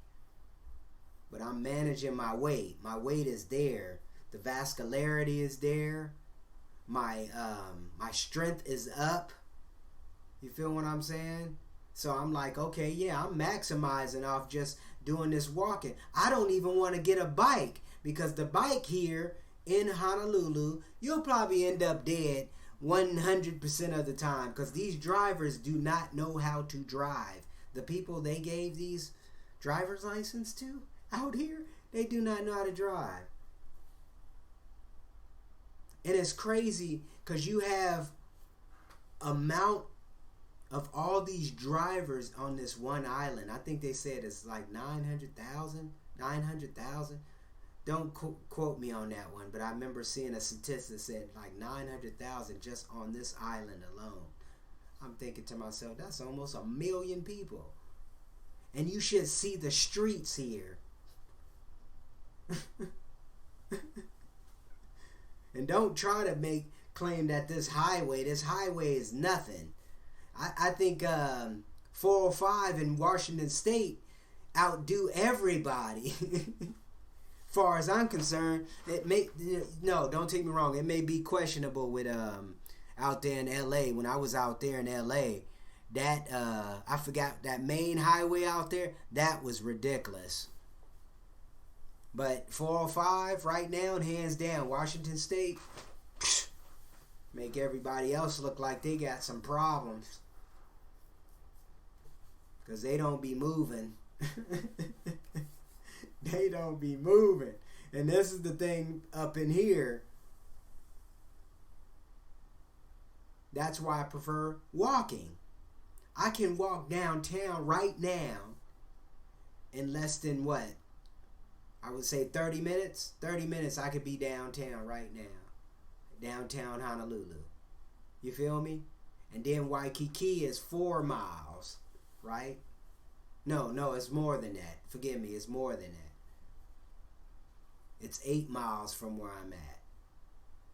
But I'm managing my weight. My weight is there. The vascularity is there. My strength is up. You feel what I'm saying? So I'm like, okay, yeah, I'm maximizing off just doing this walking. I don't even want to get a bike because the bike here in Honolulu, you'll probably end up dead 100% of the time because these drivers do not know how to drive. The people they gave these driver's license to out here, they do not know how to drive. And it's crazy because you have amount of all these drivers on this one island. I think they said it's like 900,000. Don't quote me on that one, but I remember seeing a statistic that said like 900,000 just on this island alone. I'm thinking to myself, that's almost 1 million people. And you should see the streets here. And don't try to claim that this highway is nothing. I think 405 in Washington State outdo everybody. Far as I'm concerned, don't take me wrong. It may be questionable with out there in LA. When I was out there in LA, that I forgot that main highway out there, that was ridiculous. But 405 right now, hands down, Washington State, make everybody else look like they got some problems. Because they don't be moving. They don't be moving. And this is the thing up in here. That's why I prefer walking. I can walk downtown right now in less than what? I would say 30 minutes. 30 minutes I could be downtown right now. Downtown Honolulu. You feel me? And then Waikiki is 4 miles, right? No, it's more than that. Forgive me, it's more than that. It's 8 miles from where I'm at.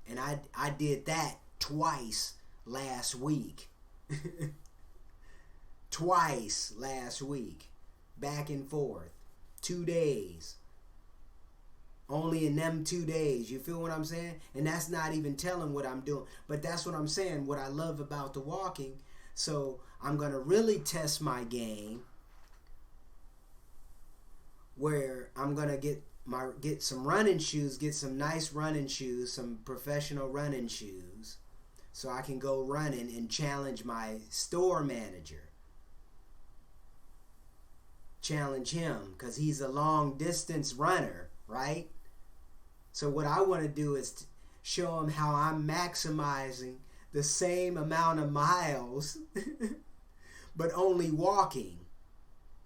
And I did that twice last week. Twice last week. Back and forth. 2 days. Only in them 2 days. You feel what I'm saying? And that's not even telling what I'm doing. But that's what I'm saying. What I love about the walking. So I'm going to really test my game. Where I'm going to get some running shoes. Get some nice running shoes. Some professional running shoes. So I can go running and challenge my store manager. Challenge him. Because he's a long distance runner. Right? So what I want to do is show him how I'm maximizing the same amount of miles, but only walking.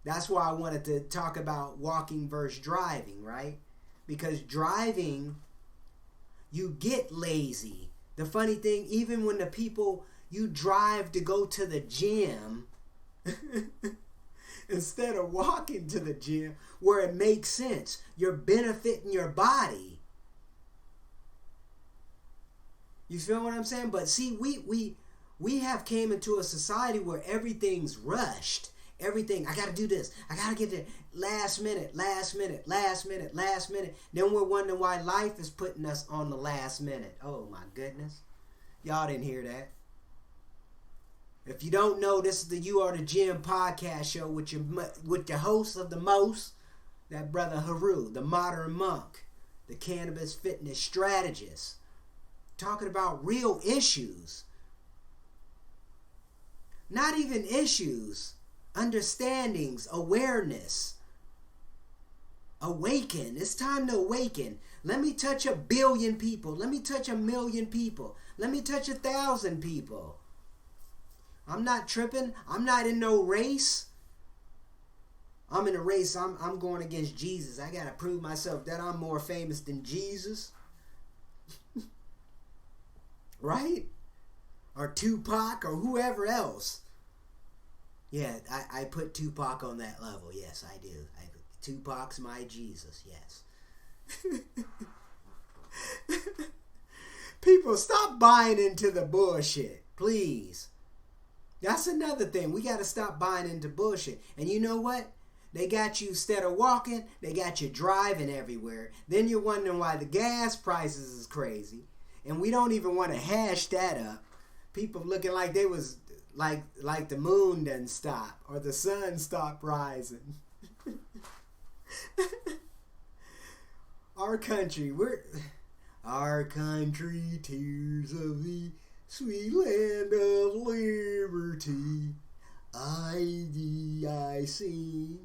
That's why I wanted to talk about walking versus driving, right? Because driving, you get lazy. The funny thing, even when the people you drive to go to the gym, instead of walking to the gym, where it makes sense, you're benefiting your body. You feel what I'm saying? But see, we We have came into a society where everything's rushed. Everything, I gotta do this. I gotta get there. Last minute, last minute, last minute, last minute. Then we're wondering why life is putting us on the last minute. Oh my goodness. Y'all didn't hear that. If you don't know, this is the You Are the Gym podcast show with your host of the most, that brother Haru, the modern monk, the cannabis fitness strategist, talking about real issues. Not even issues, understandings, awareness. Awaken. It's time to awaken. Let me touch 1 billion people. Let me touch 1 million people. Let me touch 1,000 people. I'm not tripping. I'm not in no race. I'm in a race. I'm going against Jesus. I gotta prove myself that I'm more famous than Jesus. Right? Or Tupac or whoever else. Yeah, I put Tupac on that level. Yes, I do. Tupac's my Jesus. Yes. People, stop buying into the bullshit. Please. That's another thing. We got to stop buying into bullshit. And you know what? They got you, instead of walking, they got you driving everywhere. Then you're wondering why the gas prices is crazy. And we don't even want to hash that up. People looking like they was like the moon didn't stop or the sun stopped rising. Our country, our country, tears of the sweet land of liberty. I sing.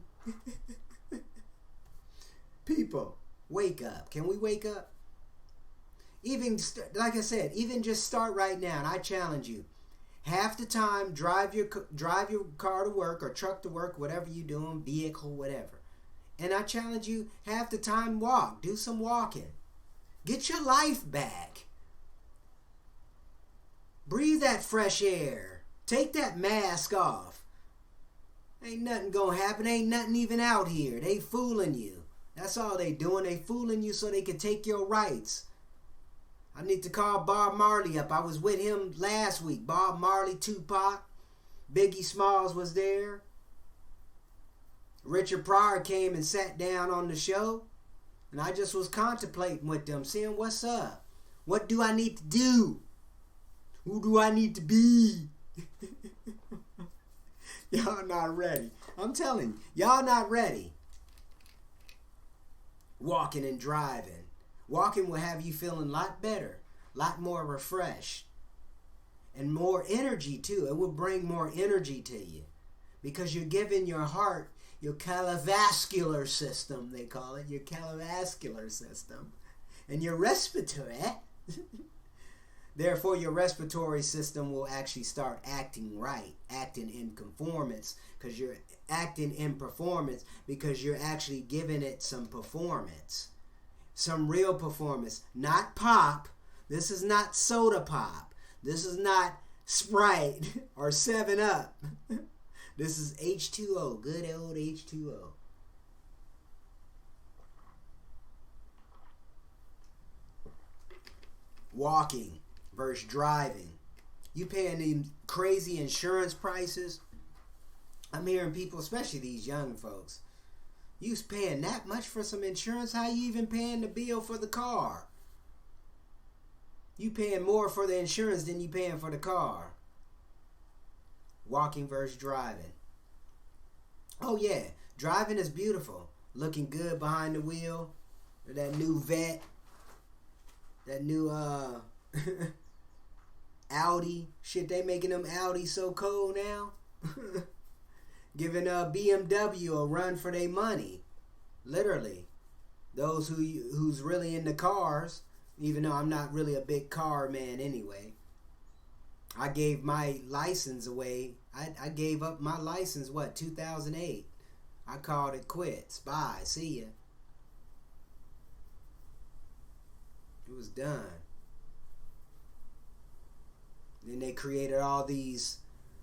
People, wake up. Can we wake up? Even, like I said, even just start right now, and I challenge you. Half the time, drive your car to work or truck to work, whatever you're doing, vehicle, whatever. And I challenge you, half the time, walk. Do some walking. Get your life back. Breathe that fresh air. Take that mask off. Ain't nothing gonna happen. Ain't nothing even out here. They fooling you. That's all they doing. They fooling you so they can take your rights. I need to call Bob Marley up. I was with him last week. Bob Marley, Tupac, Biggie Smalls was there. Richard Pryor came and sat down on the show. And I just was contemplating with them, seeing what's up. What do I need to do? Who do I need to be? Y'all not ready. I'm telling you, y'all not ready. Walking and driving. Walking will have you feeling a lot better, a lot more refreshed, and more energy too. It will bring more energy to you because you're giving your heart, your cardiovascular system, they call it, your cardiovascular system, and your respiratory. Therefore, your respiratory system will actually start acting right, acting in conformance, because you're acting in performance because you're actually giving it some performance. Some real performance, not pop. This is not soda pop. This is not Sprite or 7-Up. This is H2O, good old H2O. Walking versus driving. You paying these crazy insurance prices. I'm hearing people, especially these young folks, you paying that much for some insurance? How you even paying the bill for the car? You paying more for the insurance than you paying for the car. Walking versus driving. Oh yeah, driving is beautiful. Looking good behind the wheel. That new Vet. That new Audi. Shit, they making them Audi so cold now. Giving BMW a run for their money. Literally. Those who's really into cars, even though I'm not really a big car man anyway. I gave my license away. I gave up my license, 2008. I called it quits. Bye. See ya. It was done. Then they created all these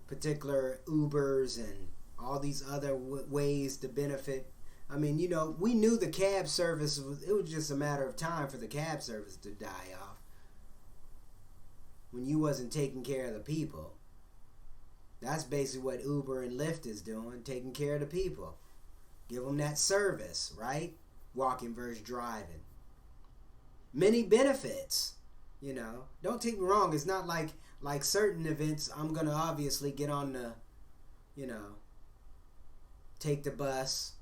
particular Ubers and all these other ways to benefit. I mean, we knew the cab service, it was just a matter of time for the cab service to die off when you wasn't taking care of the people. That's basically what Uber and Lyft is doing, taking care of the people. Give them that service, right? Walking versus driving. Many benefits, you know. Don't take me wrong. It's not like certain events I'm going to obviously get on the, you know, take the bus,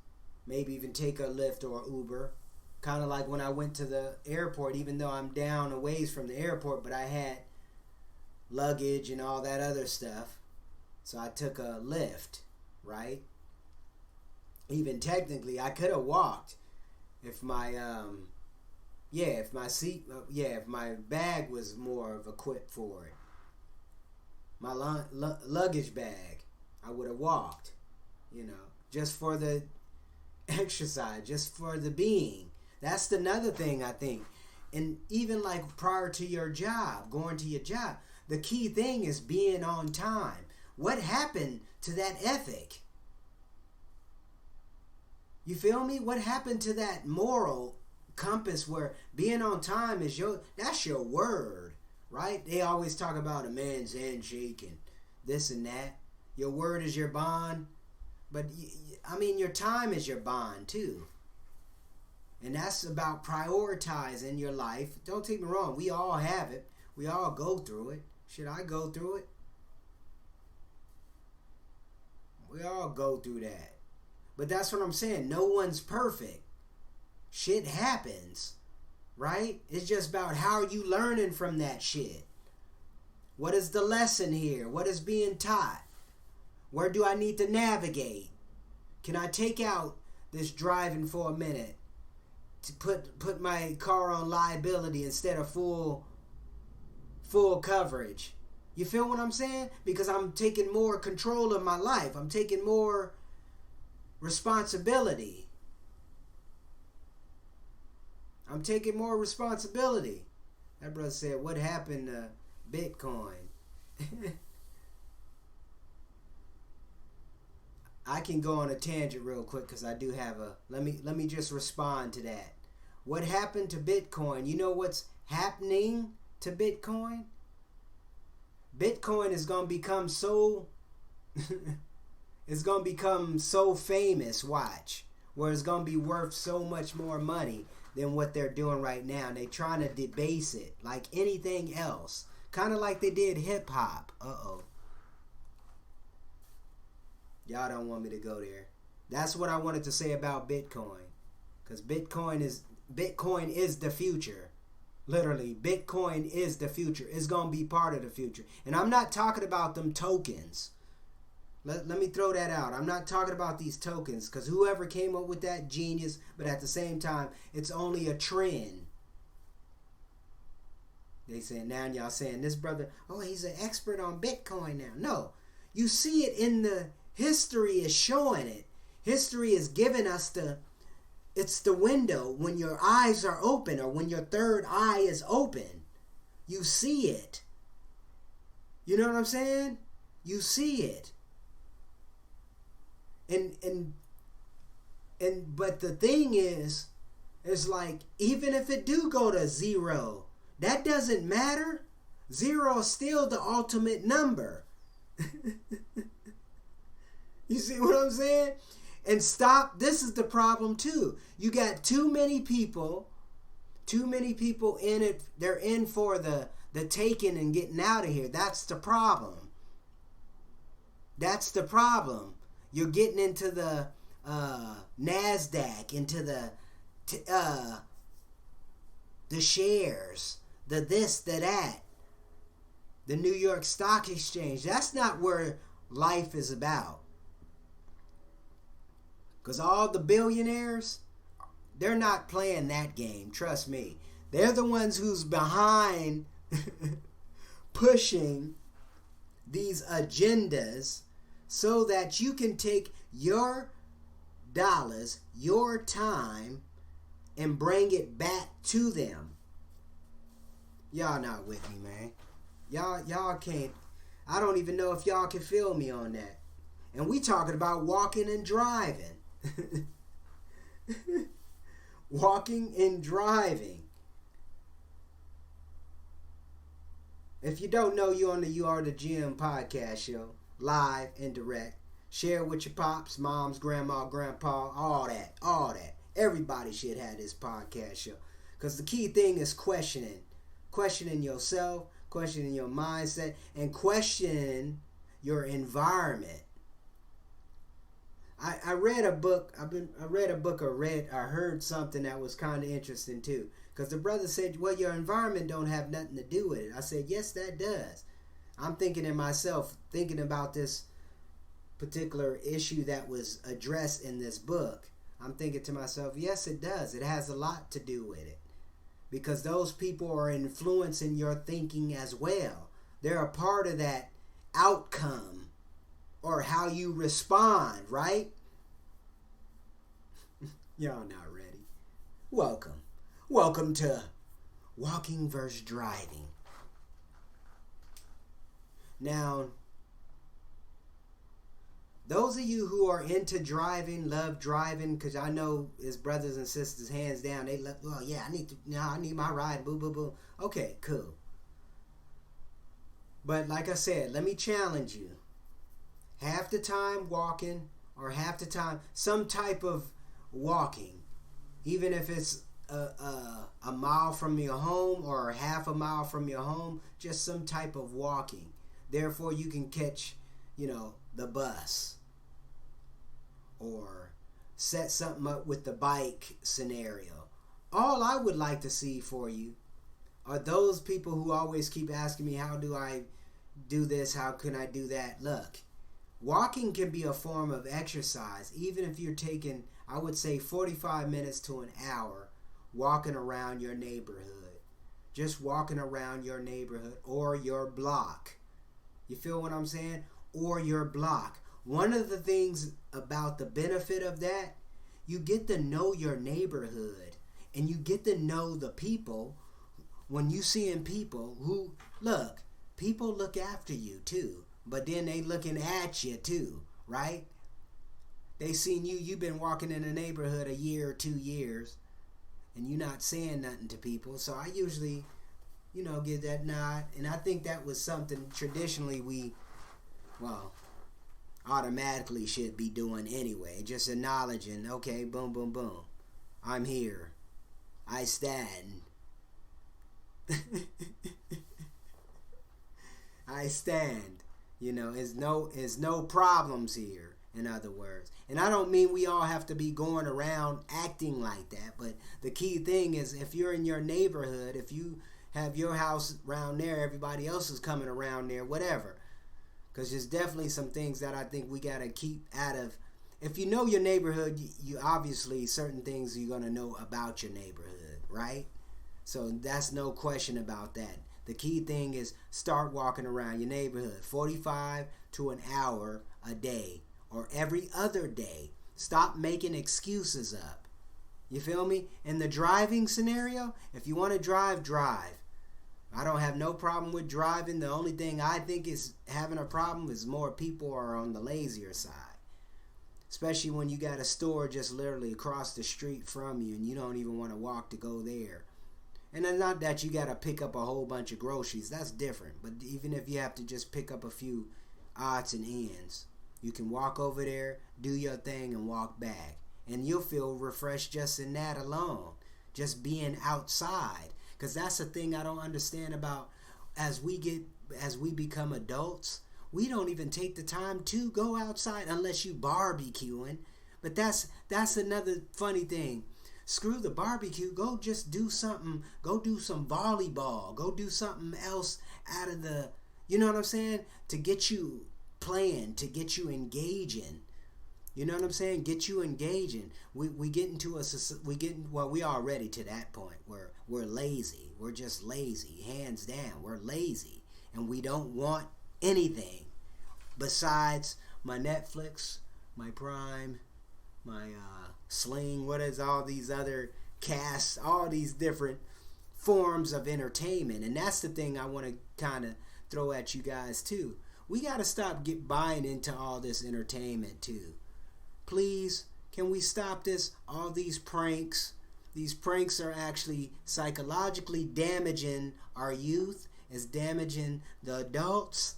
maybe even take a Lyft or Uber. Kind of like when I went to the airport, even though I'm down a ways from the airport, but I had luggage and all that other stuff. So I took a Lyft, right? Even technically, I could have walked if my if my bag was more of equipped for it. My luggage bag, I would have walked, you know, just for the exercise, just for the being. That's another thing I think. And even like prior to your job, going to your job, the key thing is being on time. What happened to that ethic? You feel me? What happened to that moral compass where being on time is that's your word, right? They always talk about a man's handshake and this and that. Your word is your bond. But, I mean, your time is your bond, too. And that's about prioritizing your life. Don't take me wrong. We all have it. We all go through it. Should I go through it? We all go through that. But that's what I'm saying. No one's perfect. Shit happens. Right? It's just about how are you learning from that shit. What is the lesson here? What is being taught? Where do I need to navigate? Can I take out this driving for a minute to put my car on liability instead of full coverage? You feel what I'm saying? Because I'm taking more control of my life. I'm taking more responsibility. I'm taking more responsibility. That brother said, what happened to Bitcoin? I can go on a tangent real quick because I do have let me just respond to that. What happened to Bitcoin? You know what's happening to Bitcoin? Bitcoin is going to become so it's going to become so famous, watch, where it's going to be worth so much more money than what they're doing right now. And they're trying to debase it like anything else. Kind of like they did hip hop. Uh-oh. Y'all don't want me to go there. That's what I wanted to say about Bitcoin. Because Bitcoin is the future. Literally, Bitcoin is the future. It's going to be part of the future. And I'm not talking about them tokens. Let me throw that out. I'm not talking about these tokens. Because whoever came up with that, genius. But at the same time, it's only a trend. They saying, now y'all saying, this brother, oh, he's an expert on Bitcoin now. No. You see it in the... History is showing it. History is giving us it's the window when your eyes are open or when your third eye is open. You see it. You know what I'm saying? You see it. But the thing is like, even if it do go to zero, that doesn't matter. Zero is still the ultimate number. You see what I'm saying? And stop. This is the problem too. You got too many people in it. They're in for the taking and getting out of here. That's the problem. That's the problem. You're getting into the NASDAQ, into the shares, the this, the that, the New York Stock Exchange. That's not where life is about. Because all the billionaires, they're not playing that game. Trust me. They're the ones who's behind pushing these agendas so that you can take your dollars, your time, and bring it back to them. Y'all not with me, man. Y'all can't. I don't even know if y'all can feel me on that. And we talking about walking and driving. Walking and driving. If you don't know, you on the You Are the GM podcast show. live and direct. Share with your pops, moms, grandma, grandpa, all that. Everybody should have this podcast show. Because the key thing is questioning. Questioning yourself, questioning your mindset, and questioning your environment. I read a book. I heard something that was kind of interesting too. Because the brother said, well, your environment don't have nothing to do with it. I said, yes, that does. I'm thinking in myself, thinking about this particular issue that was addressed in this book. I'm thinking to myself, yes, it does. It has a lot to do with it. Because those people are influencing your thinking as well. They're a part of that outcome or how you respond, right? Y'all not ready. Welcome to Walking versus Driving. Now, those of you who are into driving, love driving, because I know his brothers and sisters, hands down, they love, well, yeah, I need my ride, boo, boo, boo. Okay, cool. But like I said, let me challenge you. Half the time walking, or half the time some type of walking, even if it's a mile from your home or half a mile from your home, just some type of walking. Therefore, you can catch, the bus. Or set something up with the bike scenario. All I would like to see for you are those people who always keep asking me, how do I do this? How can I do that? Look, walking can be a form of exercise, even if you're taking, I would say, 45 minutes to an hour walking around your neighborhood. Just walking around your neighborhood or your block. You feel what I'm saying? Or your block. One of the things about the benefit of that, you get to know your neighborhood and you get to know the people. When you seeing people who, people look after you too, but then they looking at you too, right? They seen you've been walking in a neighborhood a year or 2 years and you're not saying nothing to people. So I usually, give that nod. And I think that was something traditionally we automatically should be doing anyway. Just acknowledging, okay, boom, boom, boom. I'm here. I stand. I stand. There's no problems here, in other words. And I don't mean we all have to be going around acting like that, but the key thing is if you're in your neighborhood, if you have your house around there, everybody else is coming around there, whatever. Because there's definitely some things that I think we got to keep out of. If you know your neighborhood, you obviously certain things you're going to know about your neighborhood, right? So that's no question about that. The key thing is start walking around your neighborhood 45 to an hour a day or every other day. Stop making excuses up. You feel me? In the driving scenario, if you want to drive, drive. I don't have no problem with driving. The only thing I think is having a problem is more people are on the lazier side. Especially when you got a store just literally across the street from you and you don't even want to walk to go there. And it's not that you got to pick up a whole bunch of groceries. That's different. But even if you have to just pick up a few odds and ends, you can walk over there, do your thing, and walk back. And you'll feel refreshed just in that alone. Just being outside. Because that's the thing I don't understand about as we become adults. We don't even take the time to go outside unless you barbecuing. But that's another funny thing. Screw the barbecue. Go just do something. Go do some volleyball. Go do something else out of the, you know what I'm saying? To get you playing, to get you engaging. You know what I'm saying? Get you engaging. We get into we already to that point where we're lazy. We're just lazy. Hands down. We're lazy. And we don't want anything besides my Netflix, my Prime, my Sling, what is all these other casts, all these different forms of entertainment. And that's the thing I want to kind of throw at you guys too. We got to stop buying into all this entertainment too. Please, can we stop this? All these pranks. These pranks are actually psychologically damaging our youth. It's damaging the adults.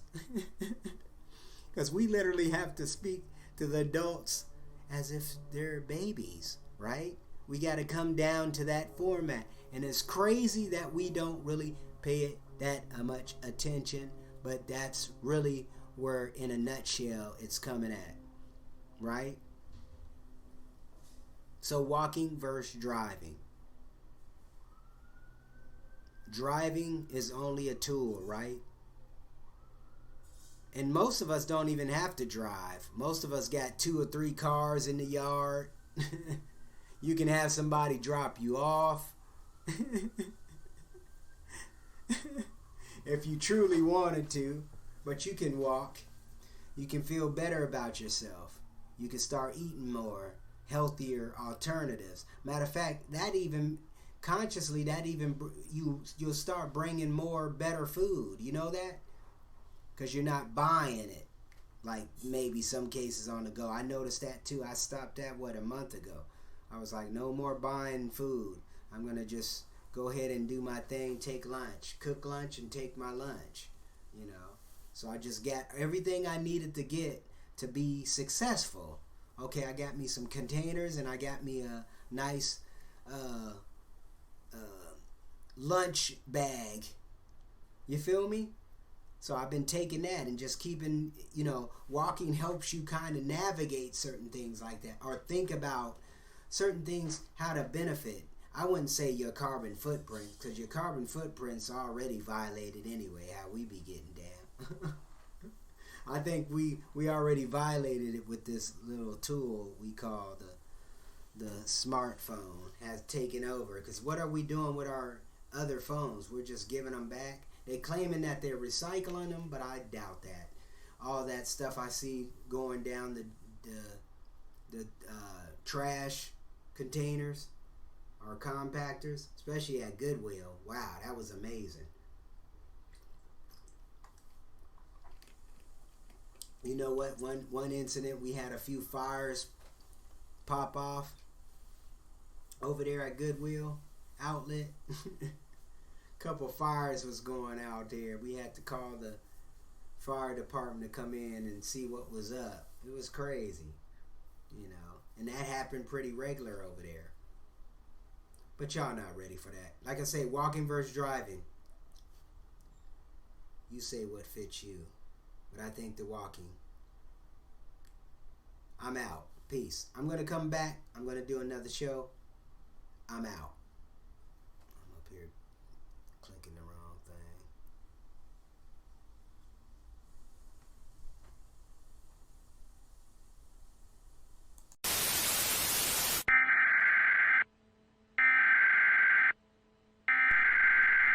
Because we literally have to speak to the adults as if they're babies, right? We got to come down to that format. And it's crazy that we don't really pay it that much attention, but that's really where, in a nutshell, it's coming at, right? So walking versus driving. Driving is only a tool, right? And most of us don't even have to drive. Most of us got 2 or 3 cars in the yard. You can have somebody drop you off. If you truly wanted to, but you can walk. You can feel better about yourself. You can start eating more healthier alternatives. Matter of fact, that even consciously, you'll start bringing more better food. You know that? Because you're not buying it like maybe some cases on the go. I noticed that too. I stopped that a month ago. I was like, no more buying food. I'm gonna just go ahead and do my thing, take lunch, cook lunch, and take my lunch. You know, so I just got everything I needed to get to be successful. Okay, I got me some containers, and I got me a nice lunch bag. You feel me? So I've been taking that and just keeping, walking helps you kind of navigate certain things like that, or think about certain things, how to benefit. I wouldn't say your carbon footprint, because your carbon footprint's already violated anyway, how we be getting down. I think we already violated it with this little tool we call the smartphone has taken over. Because what are we doing with our other phones? We're just giving them back. They're claiming that they're recycling them, but I doubt that. All that stuff I see going down the trash containers or compactors, especially at Goodwill. Wow, that was amazing. You know what? One incident, we had a few fires pop off over there at Goodwill outlet. Couple fires was going out there. We had to call the fire department to come in and see what was up. It was crazy, and that happened pretty regular over there. But y'all not ready for that. Like I say, walking versus driving. You say what fits you, but I think the walking. I'm out. Peace. I'm going to come back. I'm going to do another show. I'm out. I'm up here clicking the wrong thing.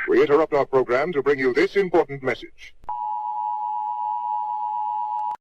We interrupt our program to bring you this important message.